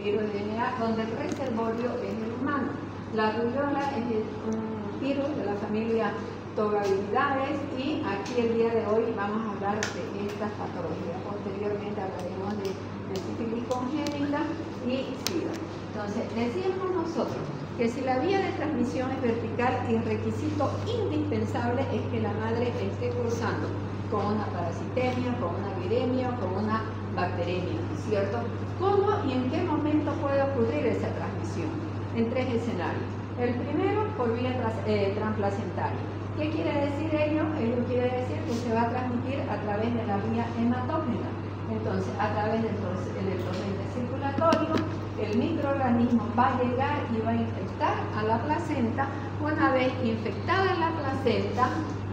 virus de DNA, donde el reservorio es el humano. La rubiola es un virus de la familia Tobacillidades y aquí el día de hoy vamos a hablar de estas patologías. Posteriormente hablaremos de sífilis congénita y SIDA. Entonces, decíamos nosotros que si la vía de transmisión es vertical y el requisito indispensable es que la madre esté cruzando con una parasitemia, con una viremia o con una bacteremia, ¿cierto? ¿Cómo y en qué momento puede ocurrir esa transmisión? En tres escenarios. El primero, por vía transplacentaria. ¿Qué quiere decir ello? Ello quiere decir que se va a transmitir a través de la vía hematógena. Entonces, a través del torrente circulatorio, el microorganismo va a llegar y va a infectar a la placenta. Una vez infectada la placenta,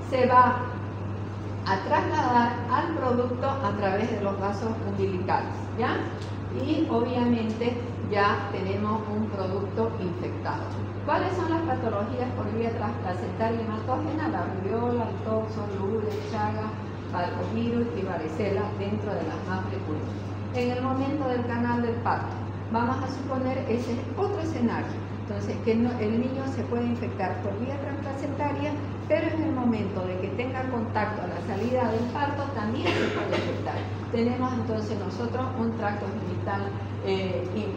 se va a trasladar al producto a través de los vasos umbilicales, ¿ya? Y obviamente ya tenemos un producto infectado. ¿Cuáles son las patologías por vía transplacentaria hematógena? La rubiola, el toxo, lures, chaga, parvovirus y varicela dentro de las más frecuentes. En el momento del canal del parto, vamos a suponer ese es otro escenario. Entonces, que el niño se puede infectar por vía transplacentaria, pero en el momento de que tenga contacto a la salida del parto, también se puede infectar. Tenemos entonces nosotros un tracto genital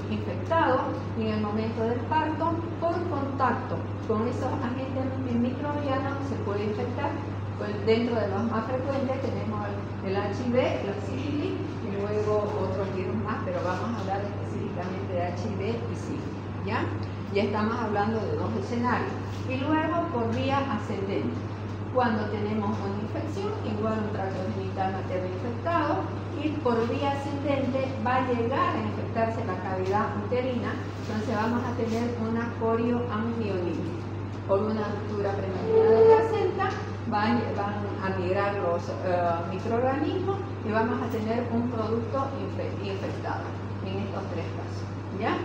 infectado y en el momento del parto, por contacto con esos agentes microbianos, se puede infectar. Pues dentro de los más frecuentes tenemos el HIV, la sífilis y luego otros virus más, pero vamos a hablar específicamente de HIV y sífilis, ¿ya? Ya estamos hablando de dos escenarios. Y luego por vía ascendente, cuando tenemos una infección, igual un tracto genital materno infectado, y por vía ascendente va a llegar a infectarse la cavidad uterina, entonces vamos a tener una corioamnionitis. Por una ruptura prematura de placenta, van a migrar los microorganismos y vamos a tener un producto infectado en estos tres casos, ¿ya?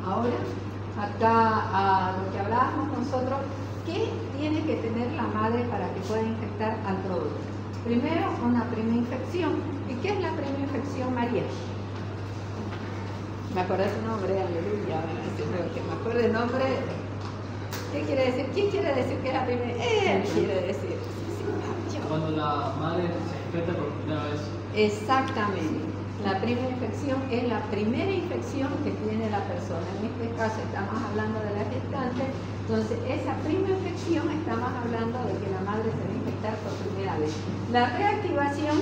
Ahora, acá a lo que hablábamos nosotros, ¿qué tiene que tener la madre para que pueda infectar al producto? Primero, una prima infección. ¿Y qué es la prima infección, María? Me acuerdo de su nombre, aleluya, que me acuerdo el nombre. ¿Qué quiere decir? ¿Quién quiere decir que es la primera? Él quiere decir. Cuando la madre se infecta por primera vez. Exactamente. La prima infección es la primera infección que tiene la persona. En este caso estamos hablando de la gestante. Entonces, esa prima infección estamos hablando de que la madre se va a infectar por primera vez. La reactivación,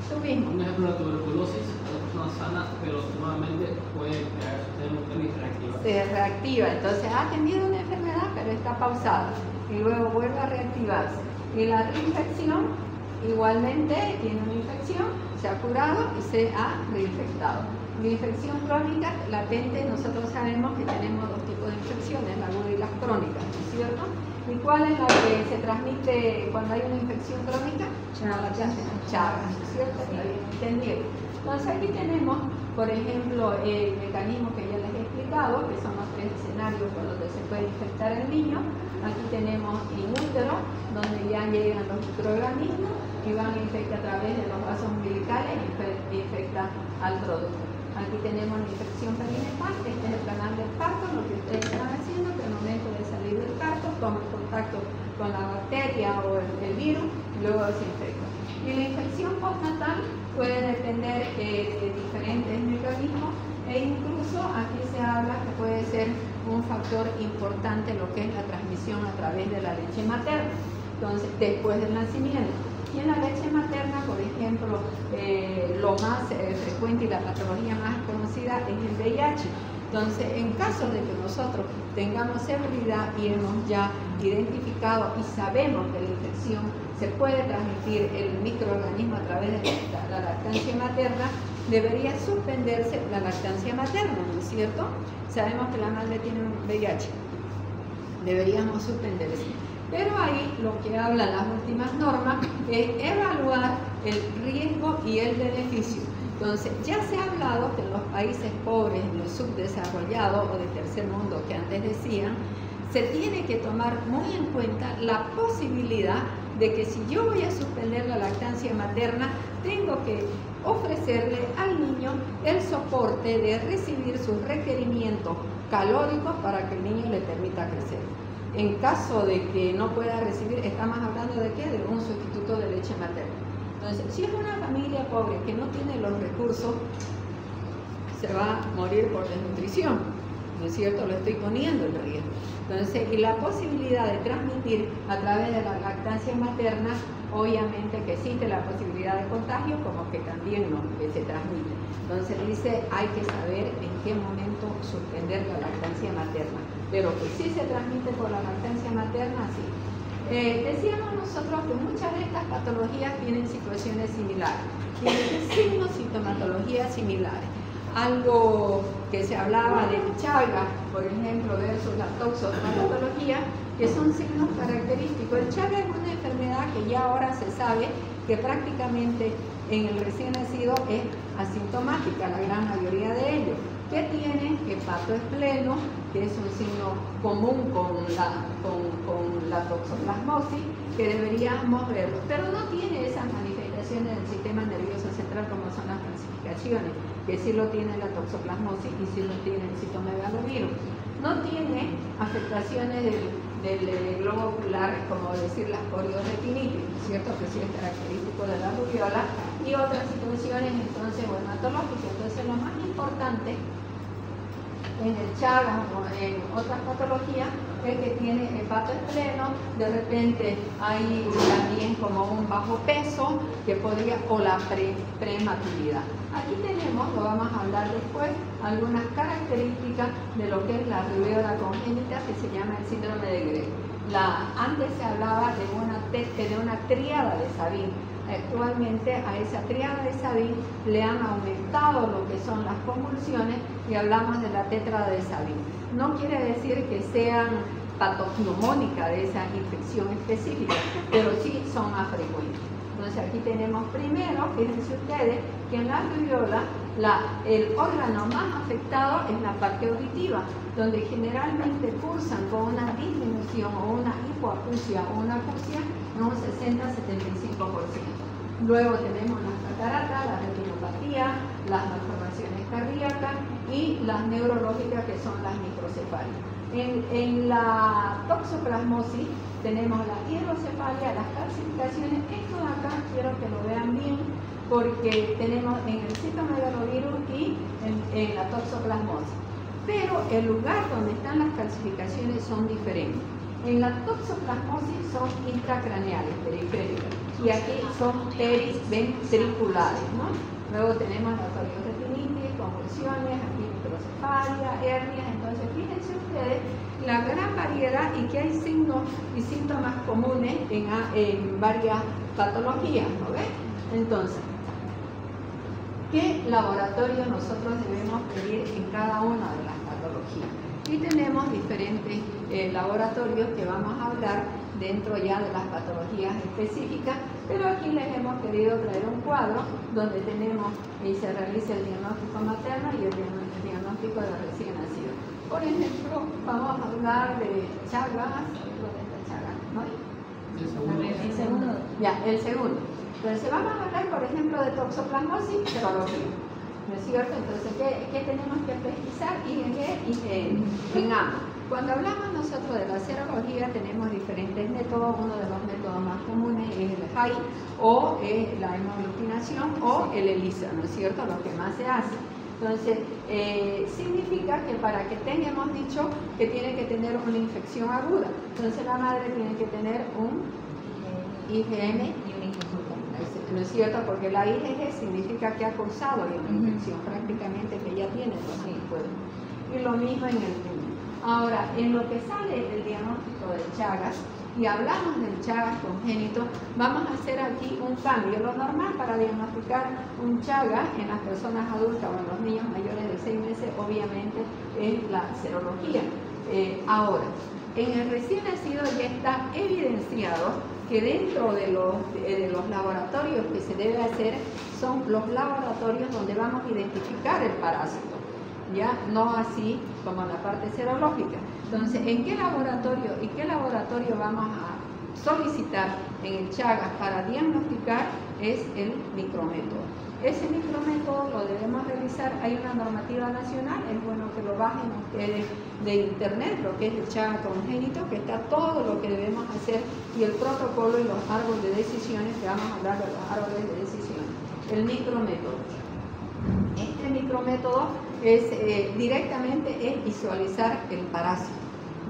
tú mismo. Un ejemplo, la tuberculosis, la persona sana, pero nuevamente puede crear y reactiva. Se reactiva, entonces ha tenido una enfermedad, pero está pausada. Y luego vuelve a reactivarse. Y la reinfección, igualmente, tiene una infección, se ha curado y se ha reinfectado. La infección crónica latente, nosotros sabemos que tenemos dos tipos de infecciones, la aguda y las crónicas, ¿no es cierto? ¿Y cuál es la que se transmite cuando hay una infección crónica? Chagas, ¿no es cierto? Está bien entendido. Entonces aquí tenemos, por ejemplo, el mecanismo que ya les he explicado, que son los tres escenarios por donde se puede infectar el niño. Aquí tenemos in útero, donde ya llegan los microorganismos y van a infectar a través de los vasos umbilicales y infectan al producto. Aquí tenemos la infección perineal, este es el canal del parto, lo que ustedes están haciendo, que al momento de salir del parto toman contacto con la bacteria o el virus y luego se infecta. Y la infección postnatal puede depender de diferentes mecanismos e incluso aquí se habla que puede ser un factor importante lo que es la transmisión a través de la leche materna, entonces después del nacimiento. Y en la leche materna, por ejemplo, lo más frecuente y la patología más conocida es el VIH. Entonces, en caso de que nosotros tengamos seguridad y hemos ya identificado y sabemos que la infección se puede transmitir el microorganismo a través de la lactancia materna, debería suspenderse la lactancia materna, ¿no es cierto? Sabemos que la madre tiene un VIH, deberíamos suspenderse. Pero ahí lo que hablan las últimas normas es evaluar el riesgo y el beneficio. Entonces, ya se ha hablado que en los países pobres, en los subdesarrollados o de tercer mundo que antes decían, se tiene que tomar muy en cuenta la posibilidad de que si yo voy a suspender la lactancia materna, tengo que ofrecerle al niño el soporte de recibir sus requerimientos calóricos para que el niño le permita crecer. En caso de que no pueda recibir, estamos hablando de qué, de un sustituto de leche materna. Entonces, si es una familia pobre que no tiene los recursos, se va a morir por desnutrición, ¿no es cierto? Lo estoy poniendo en riesgo. Entonces, y la posibilidad de transmitir a través de la lactancia materna, obviamente que existe la posibilidad de contagio, como que también no, que se transmite. Entonces dice, hay que saber en qué momento suspender la lactancia materna, pero que sí se transmite por la lactancia materna, sí. Decíamos nosotros que muchas de estas patologías tienen situaciones similares, tienen signos, sintomatologías similares. Algo que se hablaba de Chagas, por ejemplo, versus la toxoplasmología, que son signos característicos. El Chagas es una enfermedad que ya ahora se sabe que prácticamente en el recién nacido es asintomática, la gran mayoría de ellos. ¿Qué tiene? Hepatoespleno, que es un signo común con la toxoplasmosis, que deberíamos verlo, pero no tiene esas manifestaciones del sistema nervioso central como son las calcificaciones, que sí lo tiene la toxoplasmosis y sí lo tiene el citomegalovirus. No tiene afectaciones del globo ocular, como decir las corioretinitis, ¿cierto? Que sí es característico de la rubiola, y otras situaciones entonces hematológicas. Entonces lo más importante en el Chagas o en otras patologías es que tiene hepatoespleno, de repente hay también como un bajo peso que podría, o la prematuridad. Aquí tenemos, lo vamos a hablar después, algunas características de lo que es la rubiola congénita, que se llama el síndrome de Grey. Antes se hablaba de una tríada de Sabin. Actualmente a esa tríada de Sabin le han aumentado lo que son las convulsiones y hablamos de la tétrada de Sabin. No quiere decir que sean patognomónicas de esa infección específica, pero sí son más frecuentes. Entonces aquí tenemos primero, fíjense ustedes, que en la rubiola el órgano más afectado es la parte auditiva, donde generalmente cursan con una disminución o una hipoacusia o una acusia en un 60-75%. Luego tenemos las cataratas, la retinopatía, las malformaciones cardíacas y las neurológicas, que son las microcefalias. En la toxoplasmosis tenemos la hidrocefalia, las calcificaciones. Esto de acá quiero que lo vean bien, porque tenemos en el citomegalovirus y en la toxoplasmosis. Pero el lugar donde están las calcificaciones son diferentes. En la toxoplasmosis son intracraneales, periféricas, y aquí son periventriculares, ¿no? Luego tenemos la corioretinitis, convulsiones, aquí microcefalia, hernias. Entonces fíjense ustedes la gran variedad y que hay signos y síntomas comunes en varias patologías, ¿no ves? Entonces, ¿qué laboratorio nosotros debemos pedir en cada una de las patologías? Y tenemos diferentes laboratorios que vamos a hablar dentro ya de las patologías específicas, pero aquí les hemos querido traer un cuadro donde tenemos y se realiza el diagnóstico materno y el diagnóstico de recién nacido. Por ejemplo, vamos a hablar de Chagas. ¿Dónde está Chagas? ¿No? El segundo. Ya, el segundo. Entonces vamos a hablar, por ejemplo, de toxoplasmosis serológica, ¿no es cierto? Entonces, ¿qué tenemos que pesquisar? En ambos. Cuando hablamos nosotros de la serología, tenemos diferentes métodos. Uno de los métodos más comunes es el HAI, o la hemoglutinación, o el ELISA, ¿no es cierto? Lo que más se hace. Entonces, significa que para que hemos dicho que tiene que tener una infección aguda. Entonces, la madre tiene que tener un IgM y una inconsulta. ¿No es cierto? Porque la IgG significa que ha causado una infección, prácticamente que ya tiene los anticuerpos. Y lo mismo en el niño. Ahora, en lo que sale del diagnóstico de Chagas, y hablamos del Chagas congénito, vamos a hacer aquí un cambio. Lo normal para diagnosticar un Chagas en las personas adultas o en los niños mayores de 6 meses, obviamente, es la serología. Ahora, en el recién nacido ya está evidenciado que dentro de los laboratorios que se debe hacer son los laboratorios donde vamos a identificar el parásito, ya no así como la parte serológica. Entonces, ¿en qué laboratorio y qué laboratorio vamos a solicitar en el Chagas para diagnosticar es el micrométodo. Ese micrométodo lo debemos realizar, hay una normativa nacional, es bueno que lo bajen ustedes de internet, lo que es el Chagas congénito, que está todo lo que debemos hacer y el protocolo y los árboles de decisiones, que vamos a hablar de los árboles de decisiones. El micrométodo. Este micrométodo es directamente es visualizar el parásito.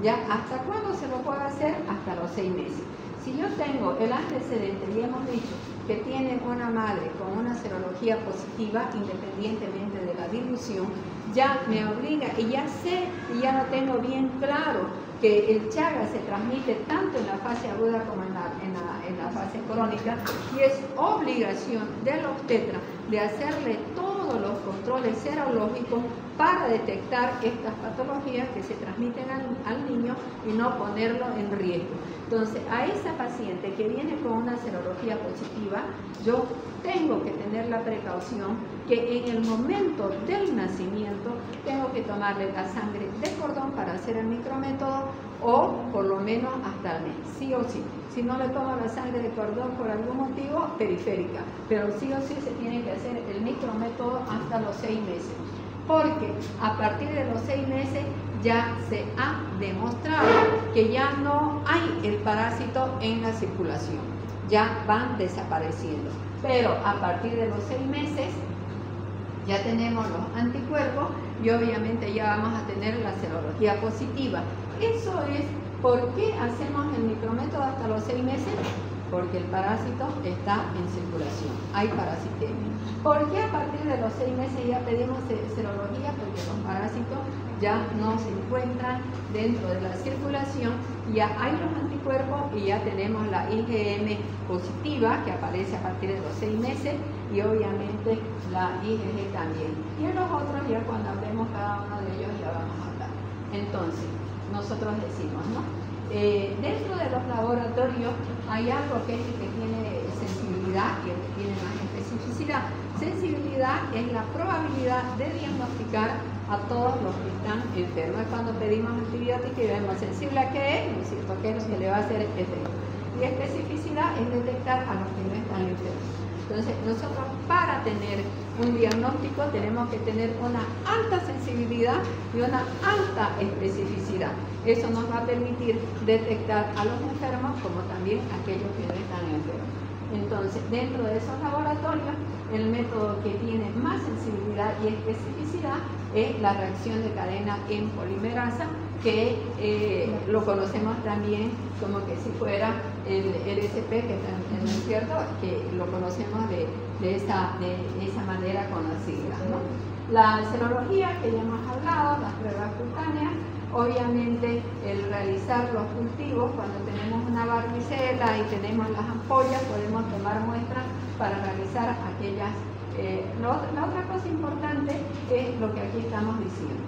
¿Ya? ¿Hasta cuándo se lo puede hacer? Hasta los 6 meses. Si yo tengo el antecedente, y hemos dicho que tiene una madre con una serología positiva, independientemente de la dilución, ya me obliga y ya sé y ya lo tengo bien claro que el Chagas se transmite tanto en la fase aguda como en la fase crónica, y es obligación del obstetra de hacerle todos los controles serológicos para detectar estas patologías que se transmiten al niño y no ponerlo en riesgo. Entonces, a esa paciente que viene con una serología positiva, yo tengo que tener la precaución que en el momento del nacimiento tengo que tomarle la sangre de cordón para hacer el micrométodo, o por lo menos hasta el mes, sí o sí. Si no le tomo la sangre de cordón por algún motivo, periférica, pero sí o sí se tiene que hacer el micrométodo hasta los 6 meses. Porque a partir de los 6 meses ya se ha demostrado que ya no hay el parásito en la circulación, ya van desapareciendo. Pero a partir de los 6 meses ya tenemos los anticuerpos y obviamente ya vamos a tener la serología positiva. Eso es por qué hacemos el micrométodo hasta los 6 meses. Porque el parásito está en circulación, hay parasitemia. ¿Por qué a partir de los 6 meses ya pedimos serología? Porque los parásitos ya no se encuentran dentro de la circulación, ya hay los anticuerpos y ya tenemos la IgM positiva que aparece a partir de los 6 meses y obviamente la IgG también. Y en los otros ya cuando hablemos cada uno de ellos ya vamos a hablar. Entonces, nosotros decimos, ¿no? Dentro de los laboratorios hay algo que es el que tiene sensibilidad y el que tiene más especificidad. Sensibilidad es la probabilidad de diagnosticar a todos los que están enfermos. Es cuando pedimos antibióticos y vemos sensible a qué es, ¿no es cierto? ¿Qué es lo que le va a hacer efecto? Y especificidad es detectar a los que no están enfermos. Entonces, nosotros para tener un diagnóstico tenemos que tener una alta sensibilidad y una alta especificidad. Eso nos va a permitir detectar a los enfermos como también a aquellos que no están enfermos. Entonces, dentro de esos laboratorios, el método que tiene más sensibilidad y especificidad es la reacción de cadena en polimerasa, que lo conocemos también como que si fuera el RSP, que no es cierto, que lo conocemos de esa manera conocida, ¿no? La serología, que ya hemos hablado, las pruebas cutáneas, obviamente el realizar los cultivos, cuando tenemos una varicela y tenemos las ampollas, podemos tomar muestras para realizar aquellas. La otra cosa importante es lo que aquí estamos diciendo.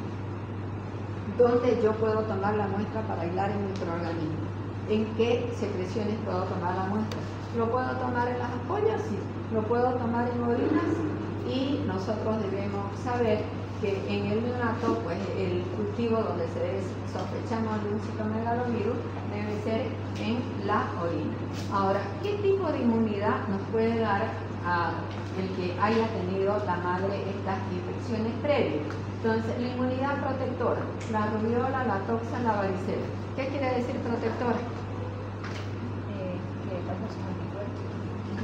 ¿Dónde yo puedo tomar la muestra para aislar el microorganismo? ¿En qué secreciones puedo tomar la muestra? ¿Lo puedo tomar en las ampollas? Sí. ¿Lo puedo tomar en orinas? Y nosotros debemos saber que en el neonato, pues el cultivo donde sospechamos de un citomegalovirus debe ser en la orina. Ahora, ¿qué tipo de inmunidad nos puede dar a el que haya tenido la madre estas infecciones previas? Entonces, la inmunidad protectora, la rubiola, la toxa, la varicela. ¿Qué quiere decir protectora?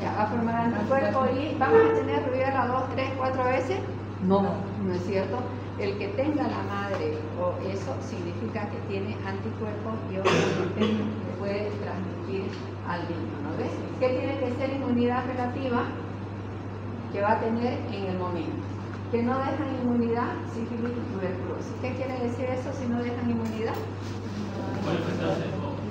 Ya, va a formar anticuerpos y vamos a tener rubiola 2, 3, 4 veces. No, no es cierto. El que tenga la madre o eso significa que tiene anticuerpos y obviamente le puede transmitir al niño, ¿no ves? ¿Qué tiene que ser inmunidad relativa? Que va a tener en el momento. Que no dejan inmunidad, sífilis y tuberculosis. ¿Qué quiere decir eso si no dejan inmunidad?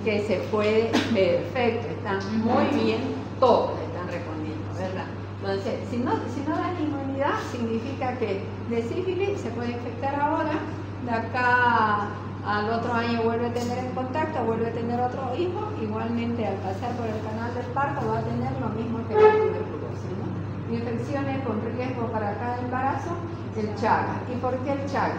Que se puede, perfecto, están muy bien, todos están respondiendo, ¿verdad? Entonces, si no dan inmunidad, significa que de sífilis se puede infectar ahora, de acá al otro año vuelve a tener en contacto, vuelve a tener otro hijo, igualmente al pasar por el canal del parto va a tener lo mismo que la tuberculosis, ¿no? Infecciones con riesgo para cada embarazo, el Chagas. ¿Y por qué el Chagas?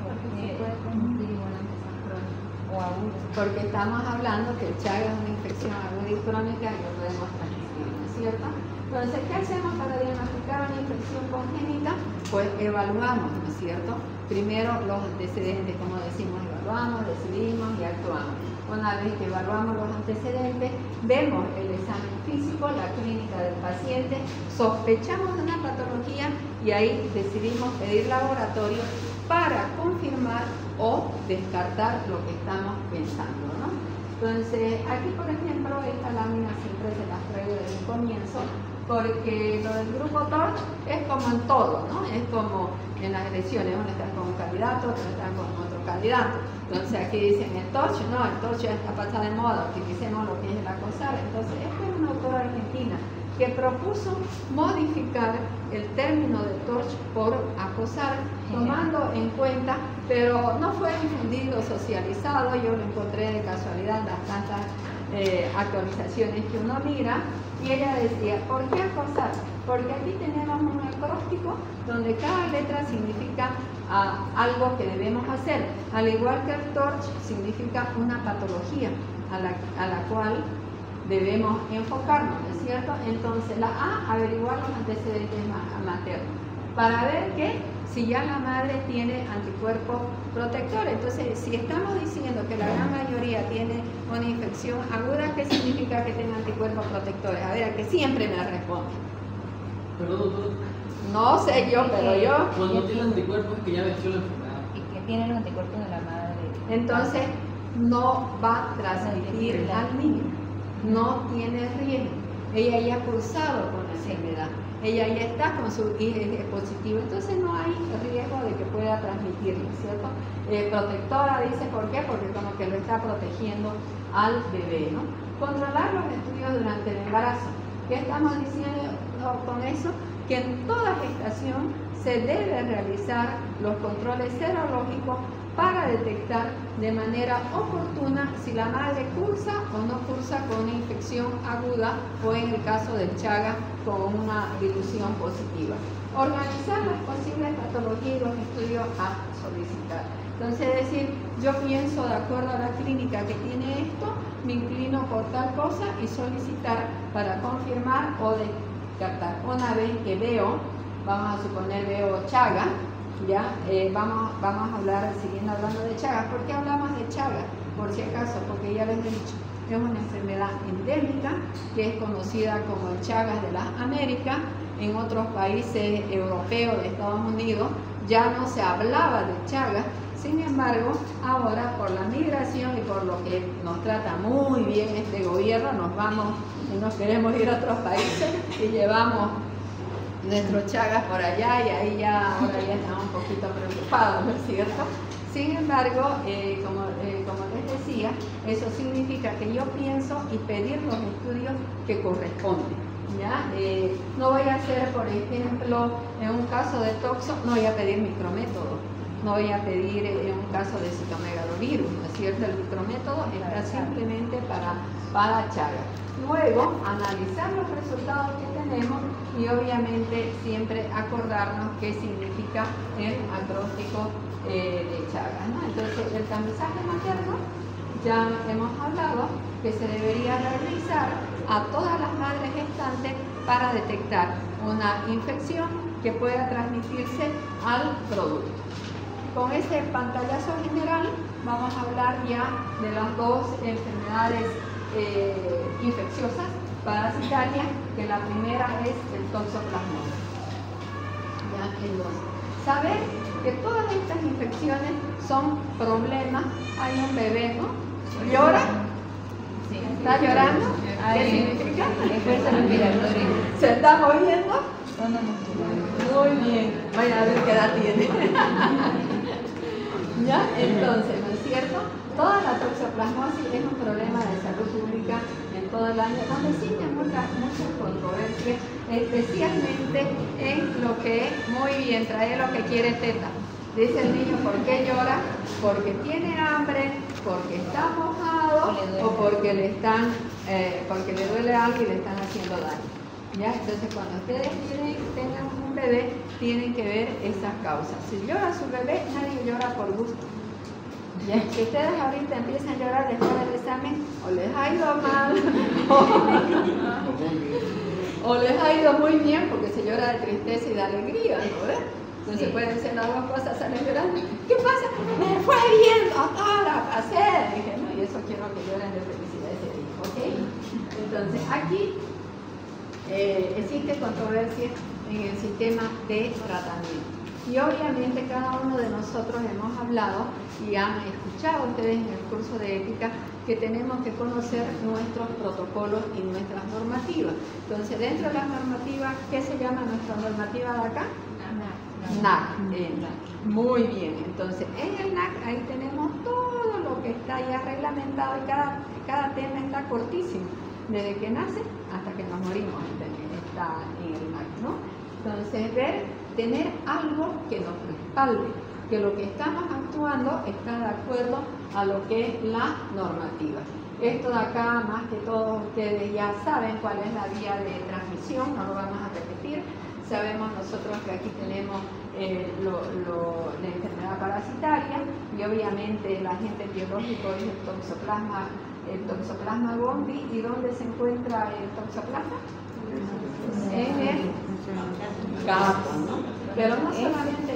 Porque se puede transmitir igual aunque sea crónico. O O agudo. Porque estamos hablando que el Chagas es una infección aguda y crónica y lo podemos transmitir, ¿no es cierto? Entonces, ¿qué hacemos para diagnosticar una infección congénita? Pues evaluamos, ¿no es cierto? Primero los antecedentes, como decimos, evaluamos, decidimos y actuamos. Una vez que evaluamos los antecedentes, vemos el examen físico, la clínica del paciente, sospechamos de una patología y ahí decidimos pedir laboratorio para confirmar o descartar lo que estamos pensando, ¿no? Entonces, aquí por ejemplo, esta lámina siempre se las traigo desde el comienzo, porque lo del grupo TORCH es como en todo, ¿no? Es como en las elecciones, uno está con un candidato, otro está con otro candidato. Entonces aquí dicen el TORCH, no, el TORCH ya está pasado de moda, utilicemos lo que es el acosar. Entonces, esta es una autora argentina que propuso modificar el término de TORCH por acosar, tomando en cuenta, pero no fue difundido, socializado, yo lo encontré de casualidad en las tantas actualizaciones que uno mira, y ella decía, ¿por qué acosar? Porque aquí tenemos un acróstico donde cada letra significa algo que debemos hacer, al igual que el TORCH significa una patología a la cual debemos enfocarnos, ¿no es cierto? Entonces, la A, averiguar los antecedentes maternos, para ver que si ya la madre tiene anticuerpos protectores. Entonces, si estamos diciendo que la gran mayoría tiene una infección aguda, ¿qué significa que tenga anticuerpos protectores? A ver, a que siempre me responde. Perdón, doctor. No sé yo, pero yo... Cuando tiene anticuerpos es que ya venció la enfermedad. Y que tiene los anticuerpos de la madre. Entonces, no va a transmitir al niño. No tiene riesgo. Ella ya ha cursado con la enfermedad. Ella ya está con su IgG positivo, entonces no hay riesgo de que pueda transmitirlo, ¿cierto? Protectora dice, ¿por qué? Porque como que lo está protegiendo al bebé, ¿no? Controlar los estudios durante el embarazo. ¿Qué estamos diciendo con eso? Que en toda gestación se debe realizar los controles serológicos para detectar de manera oportuna si la madre cursa o no cursa con una infección aguda o en el caso del Chagas con una dilución positiva. Organizar las posibles patologías y los estudios a solicitar. Entonces, es decir, yo pienso de acuerdo a la clínica que tiene esto, me inclino por tal cosa y solicitar para confirmar o descartar. Una vez que veo, vamos a suponer veo Chagas, ya vamos a hablar, siguiendo hablando de Chagas. ¿Por qué hablamos de Chagas? Por si acaso, porque ya les he dicho, es una enfermedad endémica que es conocida como el Chagas de las Américas. En otros países europeos de Estados Unidos ya no se hablaba de Chagas. Sin embargo, ahora por la migración y por lo que nos trata muy bien este gobierno, nos vamos y nos queremos ir a otros países y llevamos nuestro Chagas por allá y ahí ahora ya estamos un poquito preocupados, ¿no es cierto? Sin embargo, como les decía, eso significa que yo pienso y pedir los estudios que corresponden, ¿ya? No voy a hacer, por ejemplo, en un caso de toxo, no voy a pedir micrométodo, no voy a pedir en un caso de citomegalovirus, ¿no es cierto? El micrométodo está simplemente para Chagas. Luego, analizar los resultados que tenemos y obviamente siempre acordarnos qué significa el acróstico de Chagas, ¿no? Entonces, el tamizaje materno, ya hemos hablado que se debería realizar a todas las madres gestantes para detectar una infección que pueda transmitirse al producto. Con ese pantallazo general vamos a hablar ya de las dos enfermedades infecciosas parasitarias, que la primera es el toxoplasmosis. Ya, entonces, saber que todas estas infecciones son problemas. Hay un bebé, ¿no? ¿Llora? Sí. ¿Está llorando? ¿Qué significa? Fuerza respiratoria. ¿Se está moviendo? Zona muscular. Muy bien. Vaya a ver qué edad tiene. ¿Ya? Entonces, ¿no es cierto? Toda la toxoplasmosis es un problema de salud pública en todo el año, donde existen muchas controversias, especialmente en lo que, muy bien, trae lo que quiere teta. Dice el niño, ¿por qué llora? Porque tiene hambre, porque está mojado o porque le duele algo y le están haciendo daño. ¿Ya? Entonces, cuando ustedes tengan un bebé, tienen que ver esas causas. Si llora su bebé, nadie llora por gusto. Ya, si ustedes ahorita empiezan a llorar después del examen, o les ha ido mal, o les ha ido muy bien, porque se llora de tristeza y de alegría, ¿no ves? Entonces pueden ser las dos cosas, salen llorando. ¿Qué pasa? Me fue bien, doctora, pasé. Dije, no, y eso quiero que lloren de felicidad ese día, ¿ok? Entonces, aquí existe controversia en el sistema de tratamiento. Y obviamente cada uno de nosotros hemos hablado y han escuchado ustedes en el curso de ética que tenemos que conocer nuestros protocolos y nuestras normativas. Entonces, dentro de las normativas, ¿qué se llama nuestra normativa de acá? NAC. Muy bien, entonces en el NAC ahí tenemos todo lo que está ya reglamentado y cada tema está cortísimo, desde que nace hasta que nos morimos está en el NAC, ¿no? Entonces tener algo que nos respalde, que lo que estamos actuando está de acuerdo a lo que es la normativa. Esto de acá, más que todos ustedes ya saben cuál es la vía de transmisión, no lo vamos a repetir. Sabemos nosotros que aquí tenemos la enfermedad parasitaria y obviamente el agente biológico es el toxoplasma gondii. ¿Y dónde se encuentra el toxoplasma? En el gato, ¿no? Pero no solamente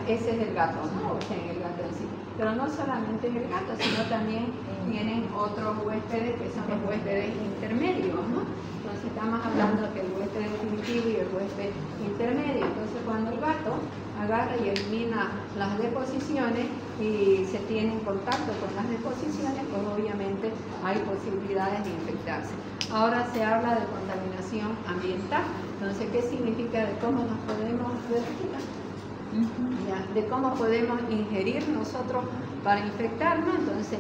ese es el gato, ¿no? O sea, en el gato en sí. Pero no solamente en el gato, sino también tienen otros huéspedes que son los huéspedes intermedios, ¿no? Entonces estamos hablando que el huésped definitivo y el huésped intermedio. Entonces cuando el gato agarra y elimina las deposiciones y se tiene en contacto con las deposiciones, pues obviamente hay posibilidades de infectarse. Ahora se habla de contaminación ambiental. Entonces, ¿qué significa de cómo nos podemos de cómo podemos ingerir nosotros para infectarnos? Entonces,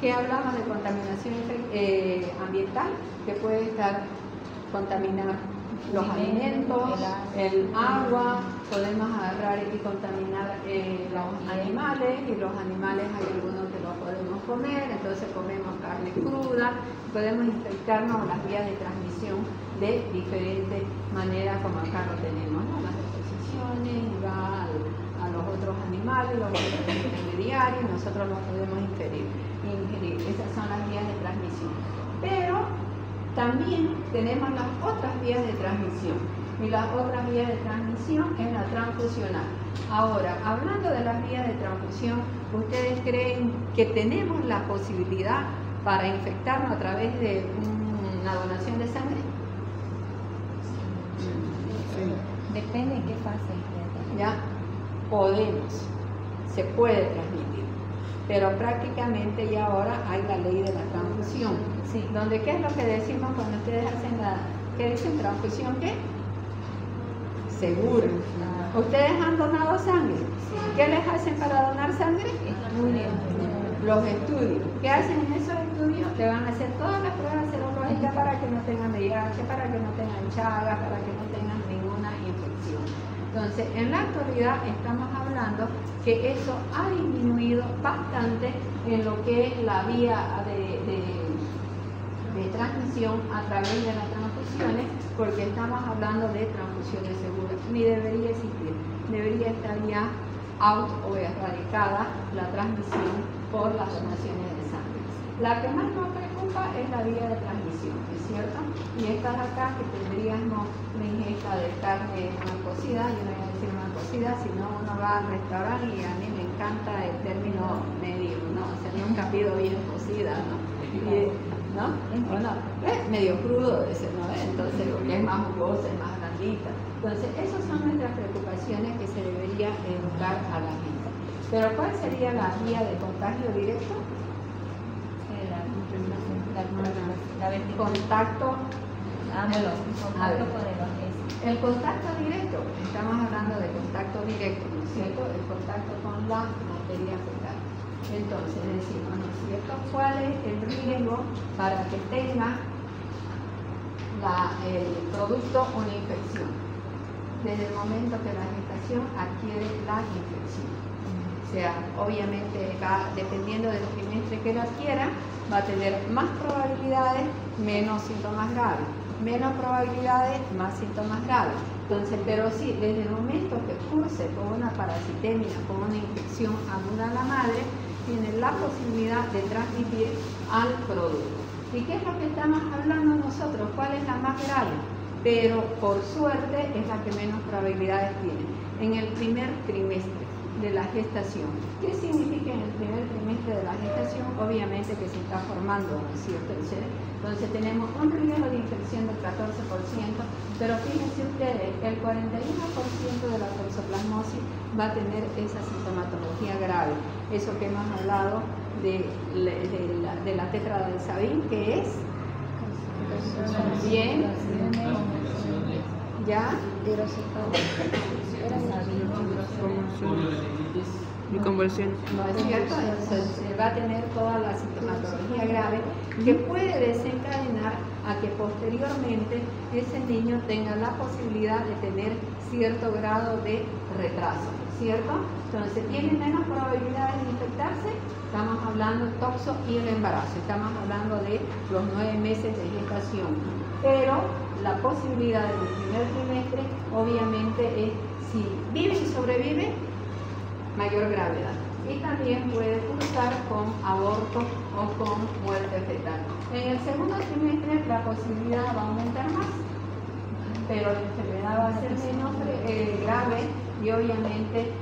¿qué hablamos de contaminación ambiental? Que puede estar contaminar los alimentos, el agua, podemos agarrar y contaminar los animales, y los animales hay algunos que los podemos comer, entonces comemos carne cruda, podemos infectarnos las vías de transmisión de diferentes maneras, como acá lo tenemos, ¿no? Las deposiciones, y va a los otros animales, los otros intermediarios, nosotros los podemos ingerir. Esas son las vías de transmisión. Pero también tenemos las otras vías de transmisión, y las otras vías de transmisión es la transfusional. Ahora, hablando de las vías de transfusión, ¿ustedes creen que tenemos la posibilidad para infectarnos a través de una donación de sangre? Depende en qué fase. Ya se puede transmitir, pero prácticamente ya ahora hay la ley de la transfusión, Sí. donde ¿qué es lo que decimos cuando ustedes hacen ¿qué dicen? ¿Transfusión qué? Segura. ¿Ustedes han donado sangre? Sí. ¿Qué les hacen para donar sangre? Estudios. Los estudios. ¿Qué hacen en esos estudios? Le van a hacer todas las pruebas serológicas para que no tengan VIH, para que no tengan chagas, para que no tengan ninguna infección. Entonces, en la actualidad estamos hablando que eso ha disminuido bastante en lo que es la vía de transmisión a través de las transfusiones, porque estamos hablando de transfusiones seguras. Ni debería existir, debería estar ya out o erradicada la transmisión por las donaciones de sangre. La que más nos preocupa es la vía de transmisión, ¿es cierto? Y estas acá que tendríamos una ingesta de carne mal cocida, yo no voy a decir mal cocida, sino uno va al restaurante y a mí me encanta el término medio, ¿no? O sea, nunca pido bien cocida, ¿no? ¿No? Bueno, medio crudo ese, ¿no? Entonces, porque es más jugosa, es más blandita. Entonces, esas son nuestras preocupaciones que se debería educar a la gente. Pero, ¿cuál sería la vía de contagio directo? La vertical. Contacto. Contacto con el objeto. El contacto directo, estamos hablando de contacto directo, ¿no es cierto? El contacto con la materia fecal. Entonces decimos, ¿no es cierto? ¿Cuál es el riesgo para que tenga el producto una infección? Desde el momento que la gestación adquiere la infección. O sea, obviamente dependiendo del trimestre que la adquiera, va a tener más probabilidades, menos síntomas graves. Menos probabilidades, más síntomas graves. Entonces, pero sí, desde el momento que curse con una parasitemia, con una infección aguda a la madre, tiene la posibilidad de transmitir al producto. ¿Y qué es lo que estamos hablando nosotros? ¿Cuál es la más grave? Pero por suerte es la que menos probabilidades tiene. En el primer trimestre de la gestación. ¿Qué significa en el primer trimestre de la gestación? Obviamente que se está formando, ¿no es cierto?, el ser. Entonces tenemos un riesgo de infección del 14%, pero fíjense ustedes, el 41% de la toxoplasmosis va a tener esa sintomatología grave. Eso que hemos hablado de la tetra del Sabin, que es bien, ya, y convulsión. ¿no es cierto? Entonces va a tener toda la sintomatología grave que puede desencadenar a que posteriormente ese niño tenga la posibilidad de tener cierto grado de retraso, ¿cierto? Entonces tiene menos probabilidades de infectarse. Estamos hablando toxo y el embarazo, estamos hablando de los 9 meses de gestación, pero la posibilidad del primer trimestre obviamente es, si vive y sobrevive, mayor gravedad, y también puede cursar con aborto o con muerte fetal. En el segundo trimestre la posibilidad va a aumentar más, pero la enfermedad va a ser menos grave y obviamente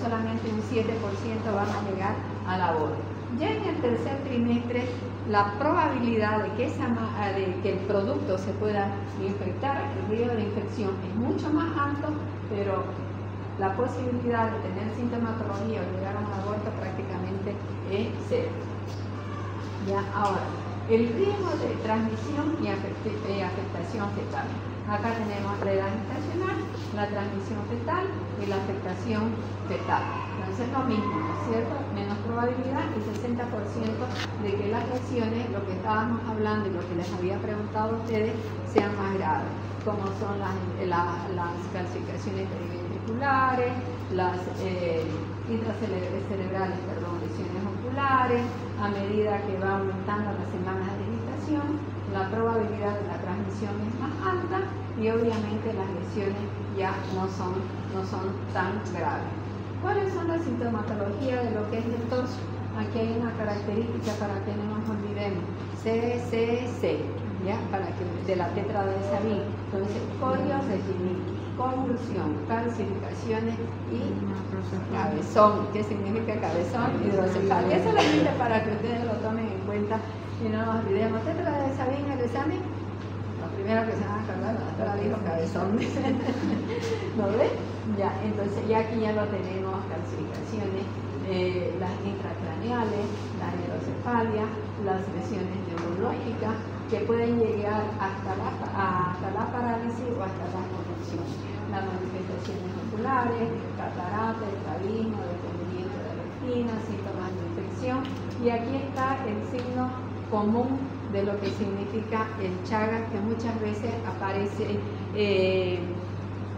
solamente un 7% van a llegar al aborto. Ya en el tercer trimestre la probabilidad de que el producto se pueda infectar, el riesgo de infección es mucho más alto, pero la posibilidad de tener sintomatología o llegar a un aborto prácticamente es cero. Ya, ahora, el riesgo de transmisión y afectación fetal. Acá tenemos la edad gestacional, la transmisión fetal y la afectación fetal. Entonces lo mismo, ¿no es cierto? Menos probabilidad y 60% de que las lesiones, lo que estábamos hablando y lo que les había preguntado a ustedes, sean más graves, como son las calcificaciones periventriculares, las intracerebrales, lesiones oculares. A medida que va aumentando las semanas de gestación, la probabilidad de la transmisión es más alta y obviamente las lesiones ya no son tan graves. ¿Cuáles son las sintomatologías de lo que es el torso? Aquí hay una característica para que no nos olvidemos: CCC, ¿ya? De la tetra del Sabin. Entonces, coriorreginitis, convulsión, calcificaciones y cabezón. ¿Qué significa cabezón? Hidrocefalia. Eso lo digo para que ustedes lo tomen en cuenta y no nos olvidemos. Tetra del Sabin, el examen, lo primero que se van a acordar, la doctora dijo cabezón. ¿No ven? Ya, entonces ya aquí ya lo tenemos: calcificaciones, las intracraneales, la hidrocefalia, las lesiones neurológicas que pueden llegar hasta la parálisis o hasta la convulsión. Las manifestaciones oculares, catarata, estrabismo, desprendimiento de retina, síntomas de infección. Y aquí está el signo común de lo que significa el Chagas, que muchas veces aparece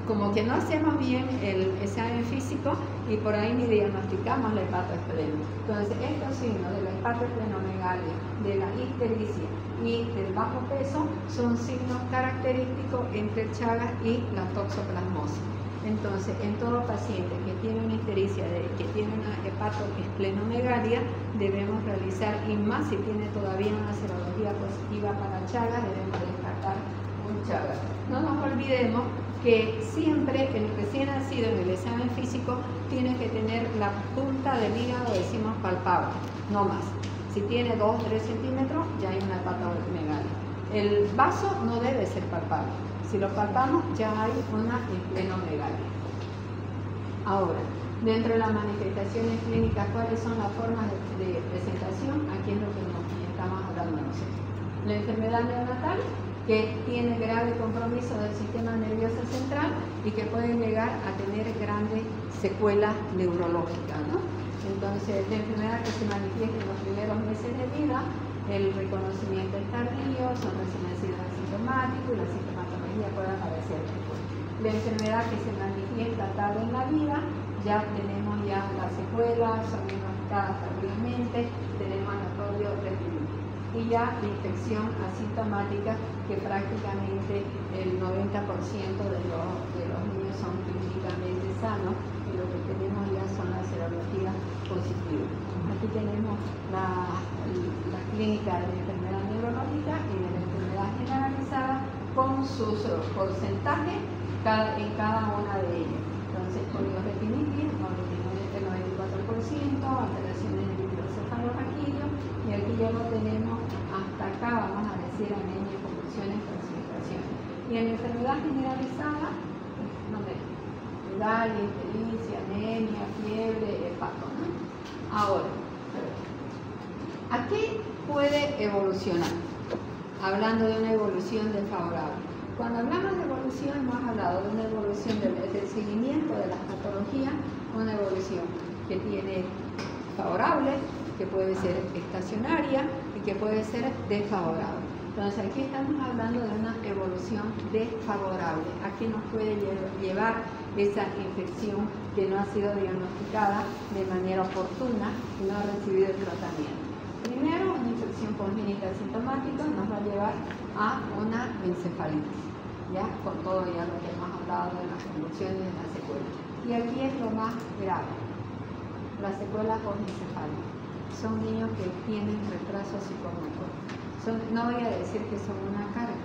como que no hacemos bien el examen físico y por ahí ni diagnosticamos la hepatoespleno. Entonces, estos signos de la hepatoesplenomegalia, de la ictericia y del bajo peso son signos característicos entre el Chagas y la toxoplasmosis. Entonces, en todo paciente que tiene una ictericia, que tiene una hepatoesplenomegalia, debemos realizar, y más si tiene todavía una serología positiva para Chagas, debemos descartar un Chagas. No nos olvidemos que siempre el recién nacido en el examen físico tiene que tener la punta del hígado, decimos, palpable, no más. Si tiene 2 o 3 centímetros, ya hay una hepatomegalia. El vaso no debe ser palpable. Si lo palpamos, ya hay una esplenomegalia. Ahora, dentro de las manifestaciones clínicas, ¿cuáles son las formas de presentación? Aquí es lo que nos estamos hablando nosotros. La enfermedad neonatal, que tiene grave compromiso del sistema nervioso central y que pueden llegar a tener grandes secuelas neurológicas, ¿no? Entonces, la enfermedad que se manifiesta en los primeros meses de vida, el reconocimiento es tardío, son recién nacidos asintomáticos y la sintomatología puede aparecer después. La enfermedad que se manifiesta tarde en la vida, ya tenemos las secuelas, son diagnosticadas tardíamente, tenemos anatorio reprimido. y ya la infección asintomática, que prácticamente el 90% de los niños son clínicamente sanos, y lo que tenemos ya son las serologías positivas. Aquí tenemos la clínica de enfermedad neurológica y de la enfermedad generalizada con sus porcentajes en cada una de ellas. Entonces, polioretinitis, el 94%, alteraciones del microencefalorraquídeo, y aquí ya lo tenemos hasta acá, vamos a decir, anemia, convulsiones, falsificaciones. Y en la enfermedad generalizada, pedalias, ictericia, anemia, fiebre, hepato, ¿no? Ahora, ¿a qué puede evolucionar? Hablando de una evolución desfavorable. Cuando hablamos de evolución, hemos hablado de una evolución del seguimiento de las patologías, una evolución que tiene favorable, que puede ser estacionaria y que puede ser desfavorable. Entonces aquí estamos hablando de una evolución desfavorable. ¿A qué nos puede llevar esa infección que no ha sido diagnosticada de manera oportuna y no ha recibido el tratamiento? Primero, una infección congénita asintomática nos va a llevar a una encefalitis, ¿ya? Con todo ya lo que hemos hablado de las convulsiones y de las secuelas. Y aquí es lo más grave, las secuelas postencefálicas. Son niños que tienen retraso psicomotor. No voy a decir que son una carga,